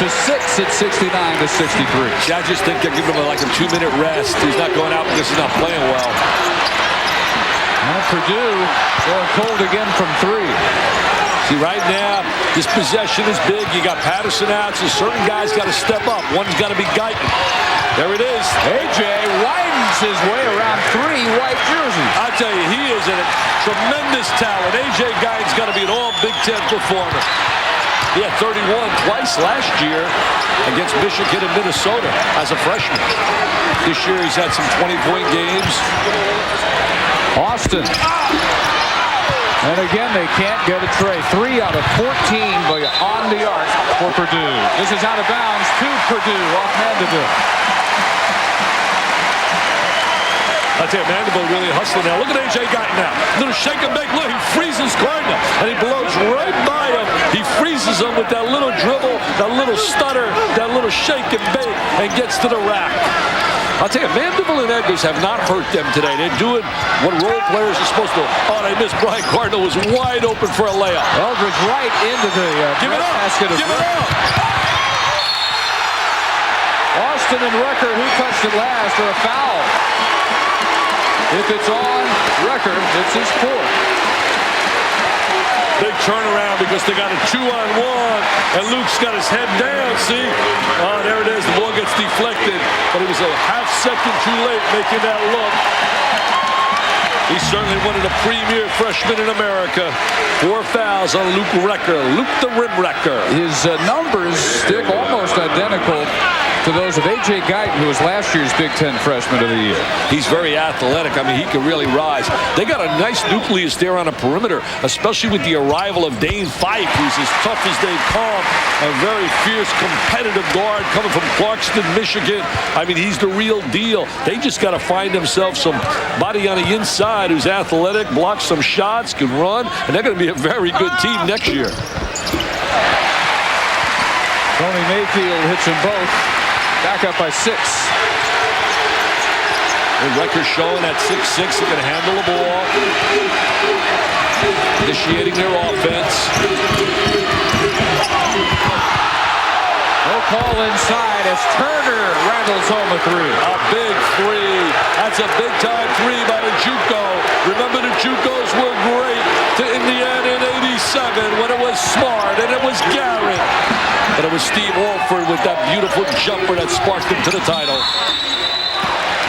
[SPEAKER 1] to 6 at 69 to 63.
[SPEAKER 2] I just think they're giving him like a 2-minute rest. He's not going out because he's not playing well.
[SPEAKER 1] Well, Purdue going cold again from 3.
[SPEAKER 2] See, right now, this possession is big. You got Patterson out, so certain guys got to step up. One's got to be Guyton. There it is.
[SPEAKER 1] A.J. widens his way around 3 white jerseys.
[SPEAKER 2] I tell you, he is a tremendous talent. A.J. Guyton's got to be an all Big Ten performer. He had 31 twice last year against Michigan and Minnesota as a freshman. This year, he's had some 20-point games.
[SPEAKER 1] Austin. And again, they can't get a tray. 3 out of 14 on the arc for Purdue. This is out of bounds to Purdue off Mandeville.
[SPEAKER 2] I tell you, Mandeville really hustling now. Look at A.J. Guyton now. Little shake and bake. Look, he freezes Cardinal. And he blows right by him. He freezes him with that little dribble, that little stutter, that little shake and bake, and gets to the rack. I'll tell you, Mandeville and Edwards have not hurt them today. They're doing what role players are supposed to. Oh, they missed. Brian Cardinal was wide open for a layup.
[SPEAKER 1] Eldridge right into the basket.
[SPEAKER 2] Give it up.
[SPEAKER 1] Austin and Recker, who touched it last, for a foul. If it's on Recker, it's his 4th.
[SPEAKER 2] Big turnaround because they got a 2-on-1, and Luke's got his head down, see? Oh, there it is. The ball gets deflected, but he was a half-second too late making that look. He's certainly one of the premier freshmen in America. 4 fouls on Luke Recker. Luke the Rim Wrecker.
[SPEAKER 1] His numbers stick almost identical to those of A.J. Guyton, who was last year's Big Ten Freshman of the Year.
[SPEAKER 2] He's very athletic. I mean, he can really rise. They got a nice nucleus there on the perimeter, especially with the arrival of Dane Fife, who's as tough as they come, a very fierce, competitive guard coming from Clarkston, Michigan. I mean, he's the real deal. They just got to find themselves somebody on the inside who's athletic, blocks some shots, can run, and they're going to be a very good team next year.
[SPEAKER 1] Tony Mayfield hits them both. Back up by 6.
[SPEAKER 2] The record showing at 6'6", they can handle the ball. Initiating their offense.
[SPEAKER 1] No call inside as Turner rattles home a 3.
[SPEAKER 2] A big 3. That's a big-time 3 by the JUCO. Remember, the JUCOs were great to Indiana in '87 when it was Smart and it was Garrett. But it was Steve Alford with that beautiful jumper that sparked him to the title.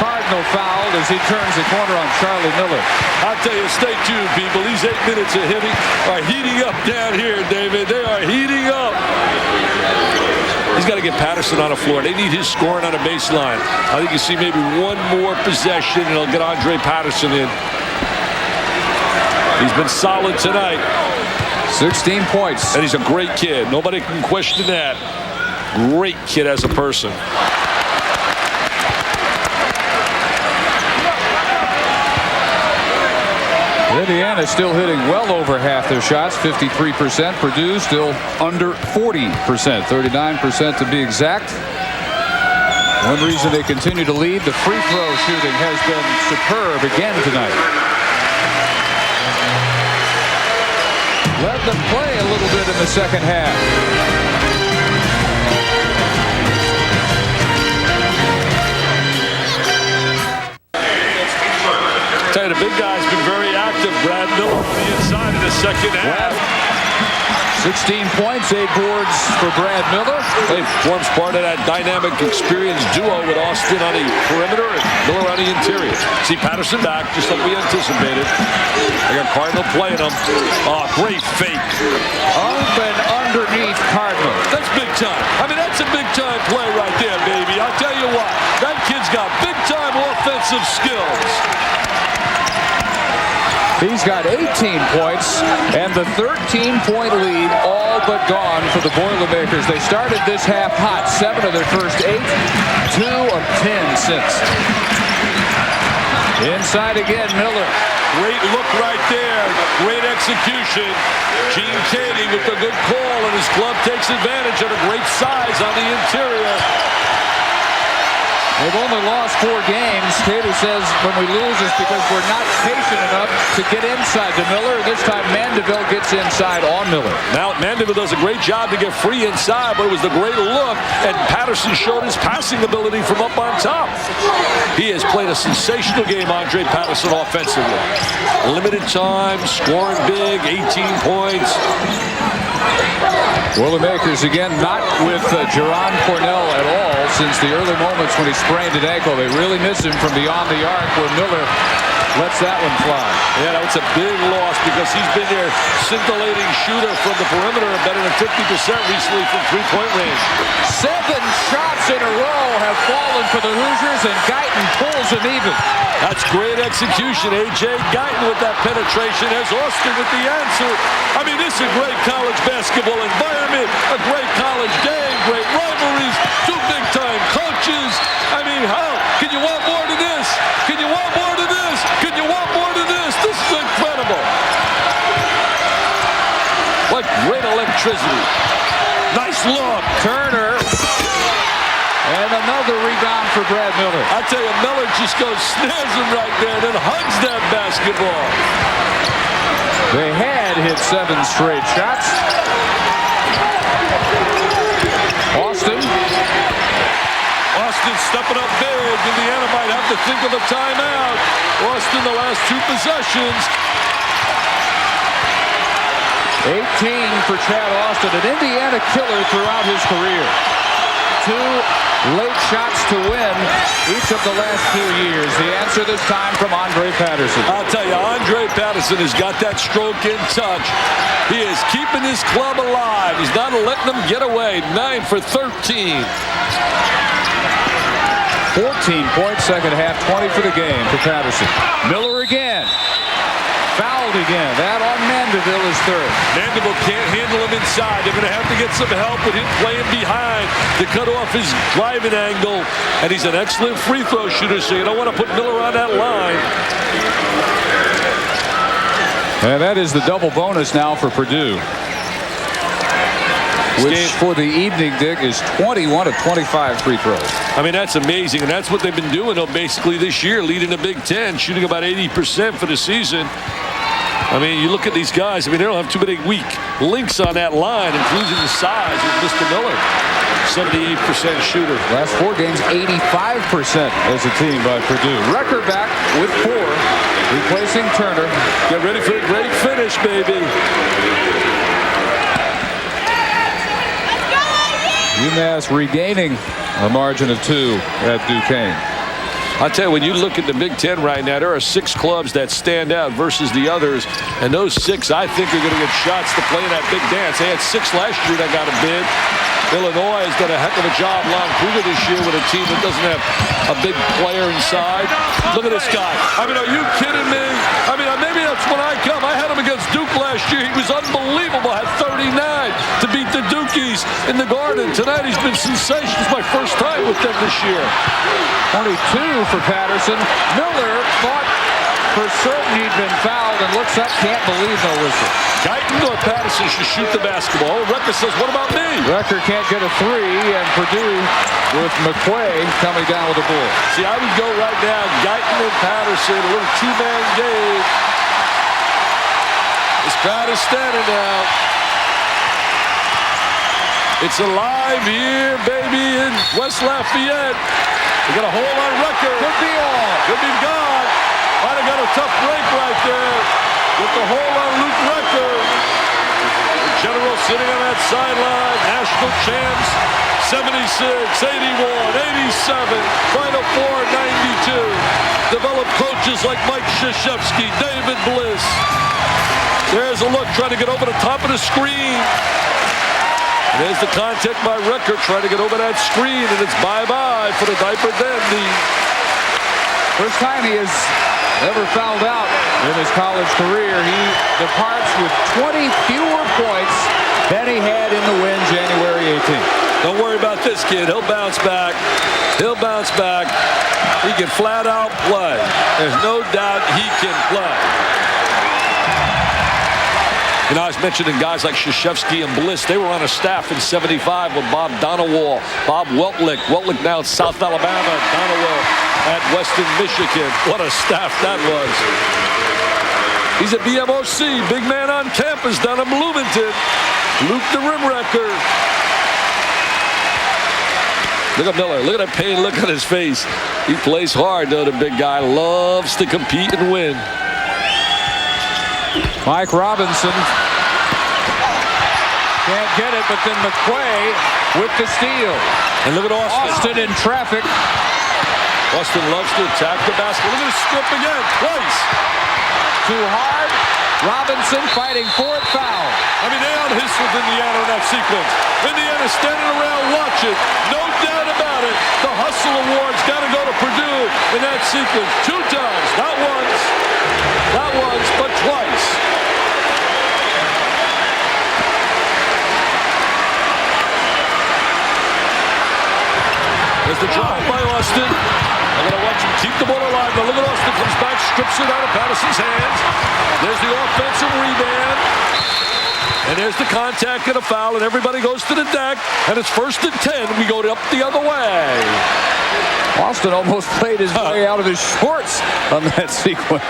[SPEAKER 1] Cardinal fouled as he turns the corner on Charlie Miller.
[SPEAKER 2] I'll tell you, stay tuned, people. These 8 minutes of hitting are heating up down here, David. They are heating up. He's got to get Patterson on the floor. They need his scoring on the baseline. I think you see maybe one more possession, and he'll get Andre Patterson in. He's been solid tonight.
[SPEAKER 1] 16 points.
[SPEAKER 2] And he's a great kid. Nobody can question that. Great kid as a person.
[SPEAKER 1] Indiana still hitting well over half their shots, 53%. Purdue still under 40%, 39% to be exact. One reason they continue to lead, the free throw shooting has been superb again tonight. Let them play a little bit in the second half.
[SPEAKER 2] Tell you, the big guy's been very active. Brad Miller on the inside in the second half.
[SPEAKER 1] 16 points, 8 boards for Brad Miller.
[SPEAKER 2] He forms part of that dynamic, experienced duo with Austin on the perimeter and Miller on the interior. See Patterson back, just like we anticipated. They got Cardinal playing him. Oh, great fake.
[SPEAKER 1] Up and underneath Cardinal.
[SPEAKER 2] That's big time. I mean, that's a big time play right there, baby. I'll tell you what, that kid's got big time offensive skills.
[SPEAKER 1] He's got 18 points and the 13-point lead all but gone for the Boilermakers. They started this half hot, 7 of their first 8, 2 of 10 since. Inside again, Miller.
[SPEAKER 2] Great look right there. Great execution. Gene Katie with the good call, and his club takes advantage of a great size on the interior.
[SPEAKER 1] They've only lost 4 games. Katie says when we lose it's because we're not patient enough to get inside to Miller. This time Mandeville gets inside on Miller.
[SPEAKER 2] Now Mandeville does a great job to get free inside, but it was the great look, and Patterson showed his passing ability from up on top. He has played a sensational game, Andre Patterson, offensively. Limited time, scoring big, 18 points.
[SPEAKER 1] Boilermakers again not with Jerron Cornell at all since the early moments when he sprained an ankle. They really miss him from beyond the arc where Miller lets that one fly.
[SPEAKER 2] Yeah, that was a big loss because he's been their scintillating shooter from the perimeter and better than 50% recently from three-point range.
[SPEAKER 1] 7 shots in a row have fallen for the Hoosiers, and Guyton pulls them even.
[SPEAKER 2] That's great execution. A.J. Guyton with that penetration as Austin with the answer. I mean, this is a great college basketball environment, a great college game, great rivalries, 2 big-time coaches. I mean, how? Can you want more than this? Can you want more than this? Can you want more than this? This is incredible. What great electricity. Nice look.
[SPEAKER 1] Turner. And another rebound for Brad Miller.
[SPEAKER 2] I tell you, Miller just goes, snares him right there, and then hugs that basketball.
[SPEAKER 1] They had hit 7 straight shots. Austin
[SPEAKER 2] stepping up big. Indiana might have to think of a timeout. Austin the last 2 possessions.
[SPEAKER 1] 18 for Chad Austin, an Indiana killer throughout his career. 2 late shots to win each of the last 2 years. The answer this time from Andre Patterson.
[SPEAKER 2] I'll tell you, Andre Patterson has got that stroke in touch. He is keeping his club alive. He's not letting them get away. 9 for 13.
[SPEAKER 1] 14 points, second half, 20 for the game for Patterson. Miller again. Fouled again. That on Mandeville is 3rd.
[SPEAKER 2] Mandeville can't handle him inside. They're going to have to get some help with him playing behind to cut off his driving angle. And he's an excellent free throw shooter, so you don't want to put Miller on that line.
[SPEAKER 1] And that is the double bonus now for Purdue, which for the evening, Dick, is 21 of 25 free throws.
[SPEAKER 2] I mean, that's amazing, and that's what they've been doing, though, basically this year, leading the Big Ten, shooting about 80% for the season. I mean, you look at these guys, I mean, they don't have too many weak links on that line, including the size of Mr. Miller. 78% shooter.
[SPEAKER 1] Last 4 games, 85% as a team by Purdue. Record back with 4, replacing Turner.
[SPEAKER 2] Get ready for a great finish, baby.
[SPEAKER 1] UMass regaining a margin of 2 at Duquesne.
[SPEAKER 2] I tell you, when you look at the Big Ten right now, there are 6 clubs that stand out versus the others, and those 6, I think, are going to get shots to play in that big dance. They had 6 last year that got a bid. Illinois has done a heck of a job, Lon Kruger, this year with a team that doesn't have a big player inside. Look at this guy. I mean, are you kidding me? I mean, maybe that's when I come. I had him against Duke last year. He was unbelievable. Had 39 to beat the Dukies in the Garden. Tonight he's been sensational. It's my first time with them this year.
[SPEAKER 1] 22 for Patterson. Miller thought for certain he'd been fouled and looks up, can't believe no whistle.
[SPEAKER 2] Guyton or Patterson should shoot the basketball. Recker says, what about me?
[SPEAKER 1] Recker can't get a 3, and Purdue with McQuay coming down with the ball.
[SPEAKER 2] See, I would go right now, Guyton and Patterson, a little 2-man game. This crowd is standing now. It's alive here, baby, in West Lafayette. They got a hold on Recker.
[SPEAKER 1] Could be on.
[SPEAKER 2] Could be gone. Might have got a tough break right there with the hold on Luke Recker. General sitting on that sideline. National champs, 76, 81, 87, Final Four, 92. Developed coaches like Mike Krzyzewski, David Bliss. There's a look, trying to get over the top of the screen. And there's the contact by Ricker, trying to get over that screen, and it's bye-bye for the diaper dandy.
[SPEAKER 1] First time he has ever fouled out in his college career. He departs with 20 fewer points than he had in the win January 18th.
[SPEAKER 2] Don't worry about this kid. He'll bounce back. He'll bounce back. He can flat out play. There's no doubt he can play. You know, I was mentioning guys like Krzyzewski and Bliss. They were on a staff in 75 with Bob Donowell, Bob Weltlich. Weltlich now at South Alabama, Donowell at Western Michigan. What a staff that was. He's a BMOC, big man on campus down in Bloomington. Luke the rim wrecker. Look at Miller. Look at that pain. Look at his face. He plays hard, though. The big guy loves to compete and win.
[SPEAKER 1] Mike Robinson can't get it, but then McQuay with the steal.
[SPEAKER 2] And look at Austin.
[SPEAKER 1] Austin in traffic.
[SPEAKER 2] Austin loves to attack the basket. Look at his strip again, twice.
[SPEAKER 1] Too hard. Robinson fighting for it, foul.
[SPEAKER 2] I mean, they out-hustled Indiana in that sequence. Indiana standing around watching. No doubt about it. The Hustle Award's got to go to Purdue in that sequence. 2 times. Not once, but twice. There's the drop by Austin. I'm going to watch him keep the ball alive. Now look at Austin. Comes back, strips it out of Patterson's hands. There's the offensive rebound. And there's the contact and a foul, and everybody goes to the deck. And it's 1st and 10. We go up the other way.
[SPEAKER 1] Austin almost played his way out of his shorts on that sequence.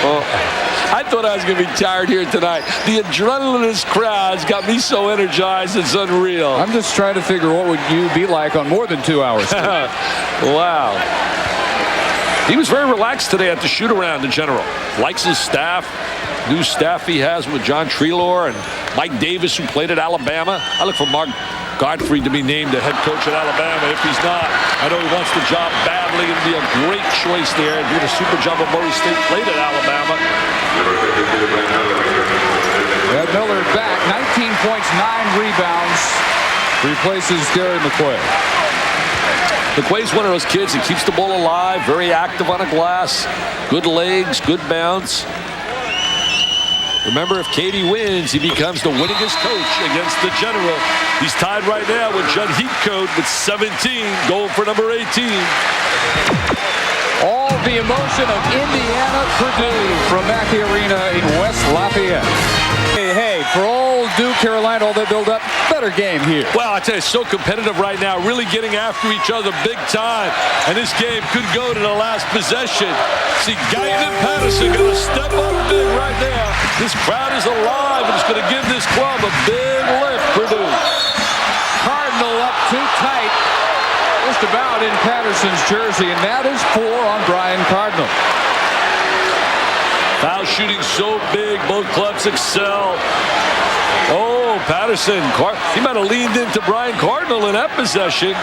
[SPEAKER 2] Well, I thought I was going to be tired here tonight. The adrenaline in this crowd's got me so energized, it's unreal.
[SPEAKER 1] I'm just trying to figure what would you be like on more than 2 hours.
[SPEAKER 2] Wow. He was very relaxed today at the shoot-around in general. Likes his staff. New staff he has with John Treloar and Mike Davis, who played at Alabama. I look for Mark Gottfried to be named the head coach at Alabama. If he's not, I know he wants the job badly. It'd be a great choice there. Doing a super job at Murray State, played at Alabama.
[SPEAKER 1] Ed Miller back, 19 points, 9 rebounds. Replaces Gary McQuay.
[SPEAKER 2] McQuay's one of those kids that keeps the ball alive, very active on the glass, good legs, good bounce. Remember, if Katie wins, he becomes the winningest coach against the General. He's tied right now with Judd Heathcote with 17, going for number 18.
[SPEAKER 1] All the emotion of Indiana Purdue from Mackey Arena in West Lafayette. Hey, for all Duke, Carolina, all that build up, better game here.
[SPEAKER 2] Well, I tell you, it's so competitive right now, really getting after each other big time. And this game could go to the last possession. See, Guyton and Patterson going to step up big right now. This crowd is alive, and it's going to give this club a big lift, Purdue.
[SPEAKER 1] Cardinal up too tight, just about in Patterson's jersey, and that is 4 on Brian Cardinal.
[SPEAKER 2] Foul shooting so big, both clubs excel. Oh, Patterson, he might have leaned into Brian Cardinal in that possession.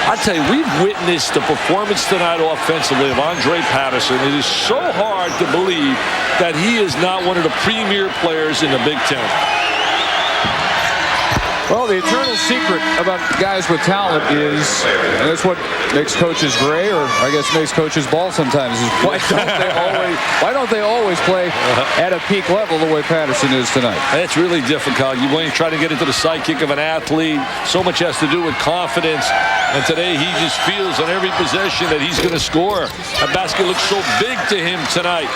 [SPEAKER 2] I tell you, we've witnessed the performance tonight offensively of Andre Patterson. It is so hard to believe that he is not one of the premier players in the Big Ten.
[SPEAKER 1] Well, the eternal secret about guys with talent is, and that's what makes coaches gray, or I guess makes coaches bald sometimes, is why don't they always play at a peak level the way Patterson is tonight?
[SPEAKER 2] It's really difficult. When you try to get into the psychic of an athlete, so much has to do with confidence. And today he just feels on every possession that he's going to score. That basket looks so big to him tonight.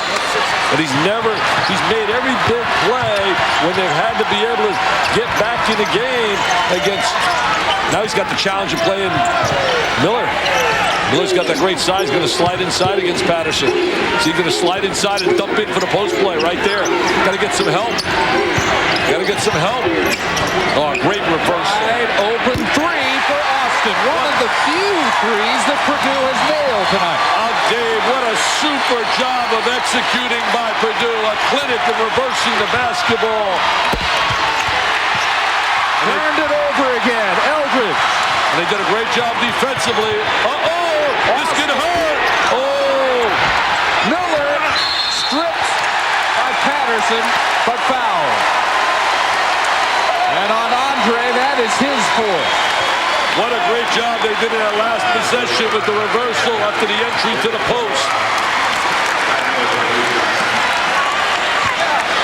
[SPEAKER 2] But he's made every big play when they've had to be able to get back in the game against. Now he's got the challenge of playing Miller. Miller's got that great size, going to slide inside against Patterson. So he's going to slide inside and dump in for the post play right there. Got to get some help. Got to get some help. Oh, great reverse.
[SPEAKER 1] Wide open 3 for Austin. One of the few threes that Purdue has nailed tonight.
[SPEAKER 2] Dave, what a super job of executing by Purdue. A clinic of reversing the basketball.
[SPEAKER 1] Turned it over again. Eldridge.
[SPEAKER 2] And they did a great job defensively. This could hurt.
[SPEAKER 1] Miller stripped by Patterson, but fouled. And on Andre, that is his fourth.
[SPEAKER 2] What a great job they did in that last possession with the reversal after the entry to the post.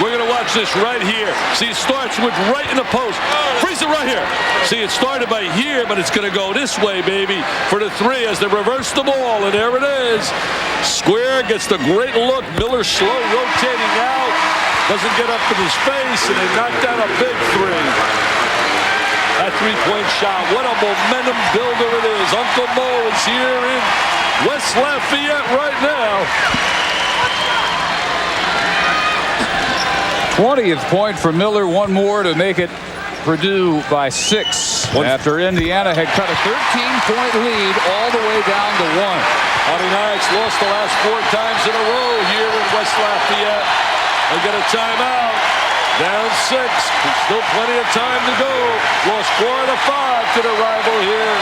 [SPEAKER 2] We're going to watch this right here. See, it starts with right in the post. Freeze it right here. See, it started by here, but it's going to go this way, baby, for the three as they reverse the ball. And there it is. Square gets the great look. Miller slow rotating out. Doesn't get up to the space, and they knock down a big three. That three-point shot. What a momentum builder it is. Uncle Mo is here in West Lafayette right now.
[SPEAKER 1] 20th point for Miller. One more to make it Purdue by 6. After Indiana had cut a 13-point lead all the way down to 1.
[SPEAKER 2] Howdy Knights lost the last 4 times in a row here in West Lafayette. They get a timeout. Down 6. Still plenty of time to go. Lost 4 out of 5 to the rival here.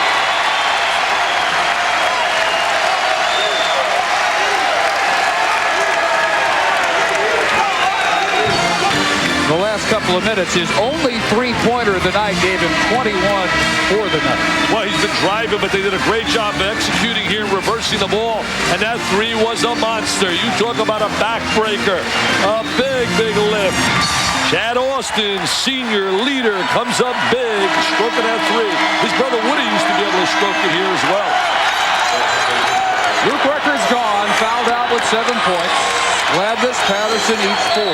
[SPEAKER 1] The last couple of minutes, his only three-pointer of the night gave him 21 for the night.
[SPEAKER 2] Well, he's been driving, but they did a great job of executing here, reversing the ball. And that three was a monster. You talk about a backbreaker. A big, big lift. Chad Austin, senior leader, comes up big, stroking that three. His brother Woody used to be able to stroke it here as well.
[SPEAKER 1] Luke Recker's gone, fouled out with 7 points. Gladness, Patterson, each 4.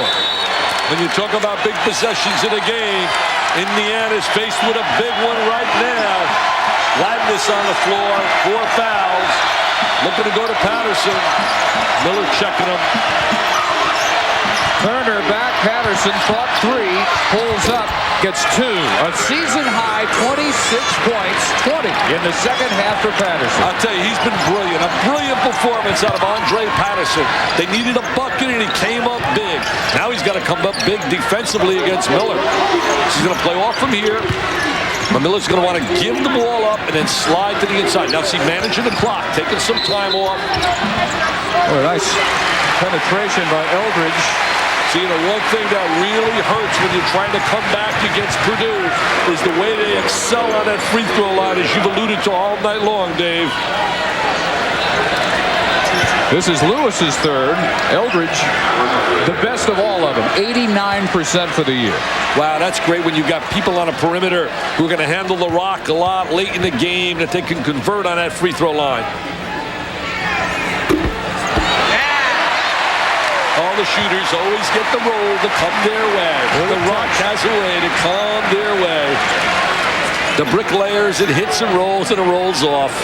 [SPEAKER 2] When you talk about big possessions in a game, Indiana's faced with a big one right now. Gladness on the floor, 4 fouls. Looking to go to Patterson. Miller checking him.
[SPEAKER 1] Turner back, Patterson fought 3, pulls up, gets 2. A season-high 26 points, 20 in the second half for Patterson.
[SPEAKER 2] I'll tell you, he's been brilliant. A brilliant performance out of Andre Patterson. They needed a bucket, and he came up big. Now he's got to come up big defensively against Miller. He's going to play off from here. But Miller's going to want to give the ball up and then slide to the inside. Now see, managing the clock, taking some time off.
[SPEAKER 1] Oh, nice penetration by Eldridge.
[SPEAKER 2] See, the one thing that really hurts when you're trying to come back against Purdue is the way they excel on that free throw line, as you've alluded to all night long, Dave.
[SPEAKER 1] This is Lewis's third. Eldridge, the best of all of them, 89% for the year.
[SPEAKER 2] Wow, that's great when you've got people on a perimeter who are going to handle the rock a lot late in the game that they can convert on that free throw line. All the shooters always get the roll to come their way. The rock has a way to come their way. The bricklayers, it hits and rolls rolls off.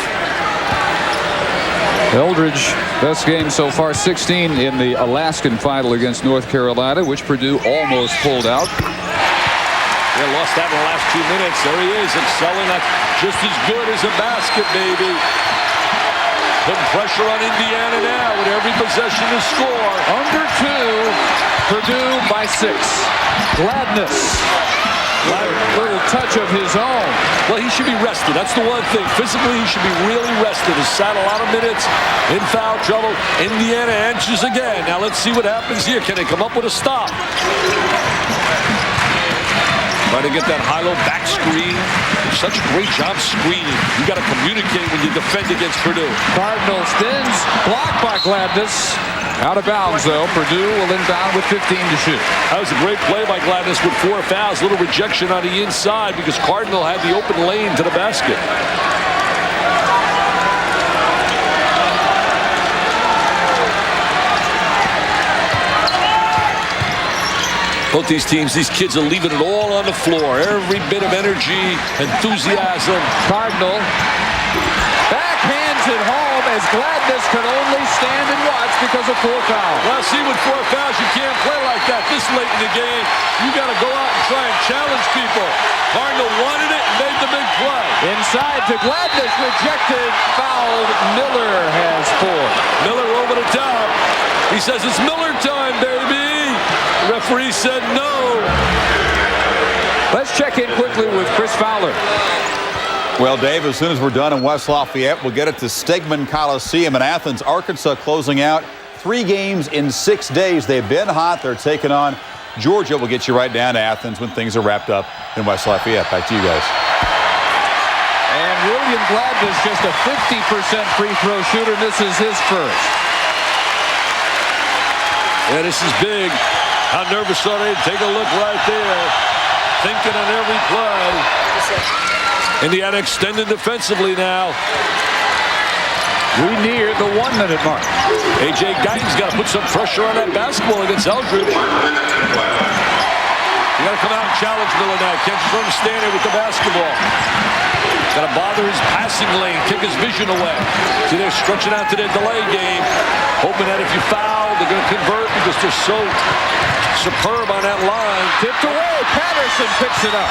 [SPEAKER 1] Eldridge, best game so far, 16 in the Alaskan final against North Carolina, which Purdue almost pulled out.
[SPEAKER 2] They lost that in the last 2 minutes. There he is, excelling. That's just as good as a basket, baby. Putting pressure on Indiana now with every possession to score.
[SPEAKER 1] Under 2, Purdue by 6. Gladness. A little touch of his own.
[SPEAKER 2] Well, he should be rested. That's the one thing. Physically, he should be really rested. He's sat a lot of minutes in foul trouble. Indiana answers again. Now let's see what happens here. Can they come up with a stop? Trying to get that high-low back screen. Such a great job screening. You got to communicate when you defend against Purdue.
[SPEAKER 1] Cardinal spins, blocked by Gladness. Out of bounds, though. Purdue will inbound with 15 to shoot.
[SPEAKER 2] That was a great play by Gladness with 4 fouls. A little rejection on the inside because Cardinal had the open lane to the basket. Both these teams, these kids are leaving it all on the floor. Every bit of energy, enthusiasm.
[SPEAKER 1] Cardinal backhands it home as Gladness could only stand and watch because of 4 fouls.
[SPEAKER 2] Well, see, with 4 fouls, you can't play like that this late in the game. You got to go out and try and challenge people. Cardinal wanted it and made the big play.
[SPEAKER 1] In side to Gladness, rejected, fouled. Miller has 4.
[SPEAKER 2] Miller over the top. He says it's Miller time, baby. The referee said no.
[SPEAKER 1] Let's check in quickly with Chris Fowler.
[SPEAKER 3] Well, Dave, as soon as we're done in West Lafayette, we'll get it to Stegman Coliseum in Athens. Arkansas closing out 3 games in 6 days. They've been hot. They're taking on Georgia. We'll get you right down to Athens when things are wrapped up in West Lafayette. Back to you guys.
[SPEAKER 1] And William Gladness, just a 50% free throw shooter, misses his first.
[SPEAKER 2] Yeah, this is big. How nervous are they? Take a look right there. Thinking on every play. Indiana extended defensively now.
[SPEAKER 1] We near the 1-minute mark.
[SPEAKER 2] A.J. Guyton's got to put some pressure on that basketball against Eldridge. You got to come out and challenge Miller now. Can't just let him stand there with the basketball. Got to bother his passing lane, kick his vision away. See, they're stretching out to their delay game, hoping that if you foul, they're going to convert because they're so superb on that line.
[SPEAKER 1] Tipped away. Patterson picks it up.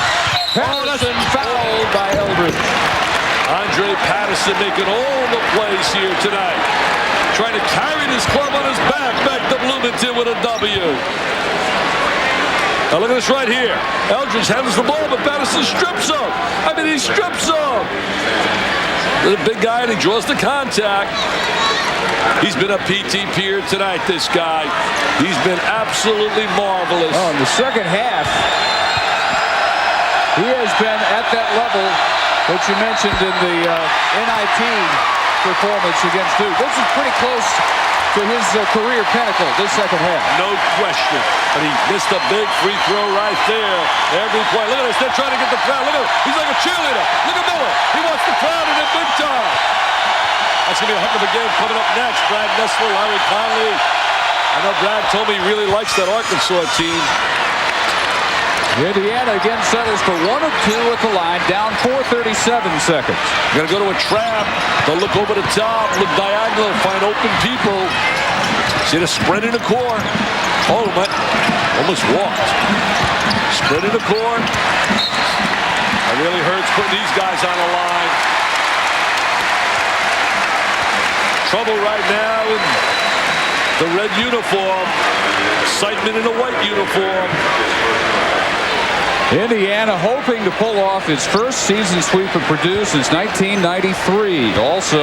[SPEAKER 1] Patterson fouled by Eldridge.
[SPEAKER 2] Andre Patterson making all the plays here tonight. Trying to carry this club on his back to Bloomington with a W. Now look at this right here. Eldridge handles the ball, but Patterson strips him. I mean, he strips him. There's a big guy, and he draws the contact. He's been a PTP here tonight, this guy. He's been absolutely marvelous.
[SPEAKER 1] Oh, in the second half, he has been at that level that you mentioned in the NIT performance against Duke. This is pretty close to his career pinnacle this second half.
[SPEAKER 2] No question. But he missed a big free throw right there. Every play. Look at this. They're trying to get the crowd. Look at him. He's like a cheerleader. Look at Miller. He wants the crowd in it big time. That's going to be a heck of a game coming up next. Brad Nessler, Larry Conley. I know Brad told me he really likes that Arkansas team.
[SPEAKER 1] Indiana again settles for 1 of 2 at the line, down 4:37 seconds.
[SPEAKER 2] Going to go to a trap. They'll look over the top, look diagonal, find open people. See the spread in the court. Oh, but almost walked. Spread in the court. It really hurts putting these guys on the line. Trouble right now in the red uniform. Excitement in the white uniform.
[SPEAKER 1] Indiana hoping to pull off its first season sweep of Purdue since 1993. Also,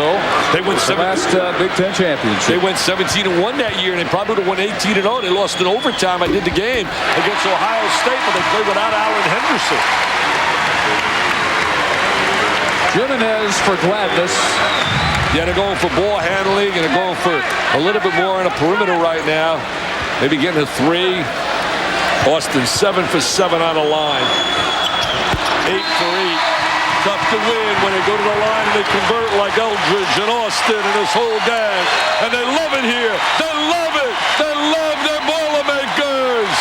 [SPEAKER 2] they went
[SPEAKER 1] the last Big Ten championship.
[SPEAKER 2] They went 17-1 that year, and they probably would have won 18-0. They lost in overtime. I did the game against Ohio State, but they played without Allen Henderson.
[SPEAKER 1] Jimenez for Gladness.
[SPEAKER 2] Yeah, they're going for ball handling, and they're going for a little bit more on a perimeter right now. Maybe getting a 3. Austin 7 for 7 on the line. 8 for 8. Tough to win when they go to the line and they convert like Eldridge and Austin and this whole gang. And they love it here. They love it. They love their Boilermakers.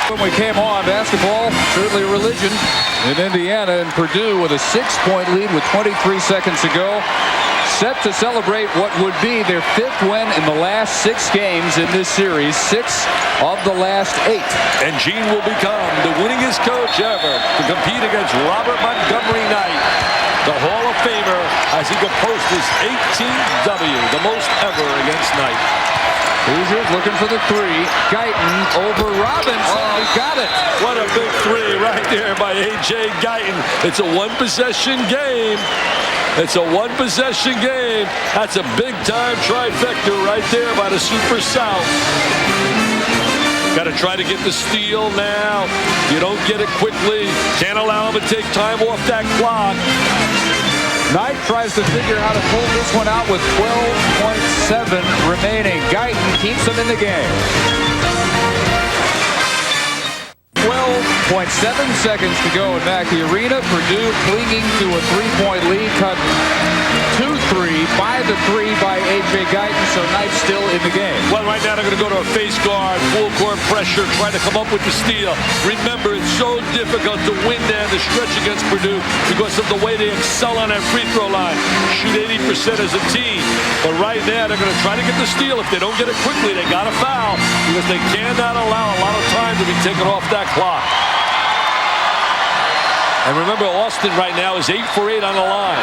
[SPEAKER 1] When we came on, basketball, certainly a religion in Indiana, and Purdue with a 6-point lead with 23 seconds to go. Set to celebrate what would be their 5th win in the last 6 games in this series, 6 of the last 8.
[SPEAKER 2] And Gene will become the winningest coach ever to compete against Robert Montgomery Knight, the Hall of Famer, as he could post his 18th W, the most ever against Knight.
[SPEAKER 1] Hoosiers looking for the 3. Guyton over Robinson. He got it.
[SPEAKER 2] What a big 3 right there by A.J. Guyton. It's a one-possession game. It's a one-possession game. That's a big-time trifecta right there by the Super South. Got to try to get the steal now. You don't get it quickly. Can't allow him to take time off that clock.
[SPEAKER 1] Knight tries to figure out how to pull this one out with 12.7 remaining. Guyton keeps them in the game. 12.7 seconds to go at Mackey Arena. Purdue clinging to a 3-point lead, cut 2-3 by the 3 by A.J. Guyton, so Knight still in the game.
[SPEAKER 2] Well, right now they're going to go to a face guard, full court pressure, trying to come up with the steal. Remember, it's so difficult to win down the stretch against Purdue because of the way they excel on that free throw line. Shoot 80% as a team. But right now they're going to try to get the steal. If they don't get it quickly, they got to foul because they cannot allow a lot of time to be taken off that clock. And remember, Austin right now is 8 for 8 on the line.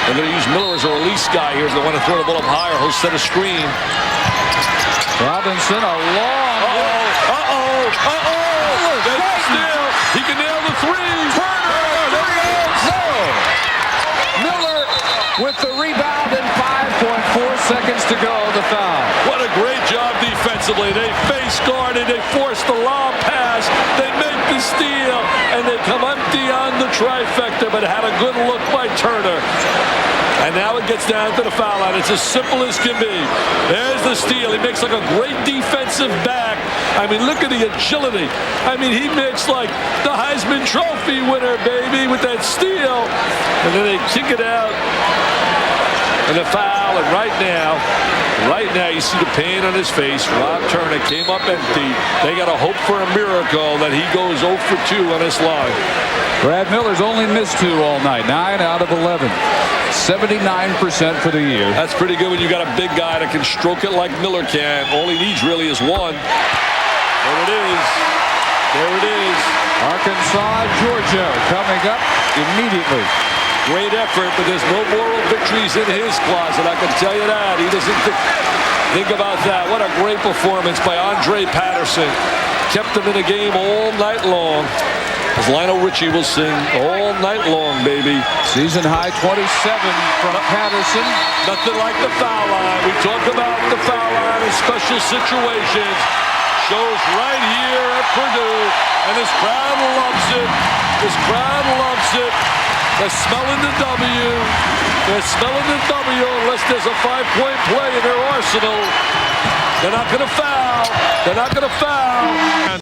[SPEAKER 2] They're going to use Miller as a release guy here if they want to throw the ball up higher. He'll set a screen.
[SPEAKER 1] Robinson, a long.
[SPEAKER 2] There's the steal. He can nail the three.
[SPEAKER 1] Turner, Miller with the rebound and 5.4 seconds to go. The foul.
[SPEAKER 2] What a great job defensively. They face guarded. They force the lob pass. They make the steal. And they come empty on the trifecta, but had a good look by Turner. And now it gets down to the foul line. It's as simple as can be. There's the steal. He makes like a great defensive back. I mean, look at the agility. I mean, he makes like the Heisman Trophy winner, baby, with that steal. And then they kick it out. And the foul, and right now, you see the pain on his face. Rob Turner came up empty. They got to hope for a miracle that he goes 0 for 2 on this line.
[SPEAKER 1] Brad Miller's only missed 2 all night. 9 out of 11. 79% for the year.
[SPEAKER 2] That's pretty good when you got a big guy that can stroke it like Miller can. All he needs really is one. There it is. There it is.
[SPEAKER 1] Arkansas, Georgia coming up immediately.
[SPEAKER 2] Great effort, but there's no moral victories in his closet. I can tell you that. He doesn't think about that. What a great performance by Andre Patterson. Kept him in the game all night long. As Lionel Richie will sing, all night long, baby.
[SPEAKER 1] Season high 27 from Patterson.
[SPEAKER 2] Nothing like the foul line. We talk about the foul line in special situations. Shows right here at Purdue. And this crowd loves it. This crowd loves it. They're smelling the W. They're smelling the W unless there's a 5-point play in their arsenal. They're not going to foul. They're not going to foul.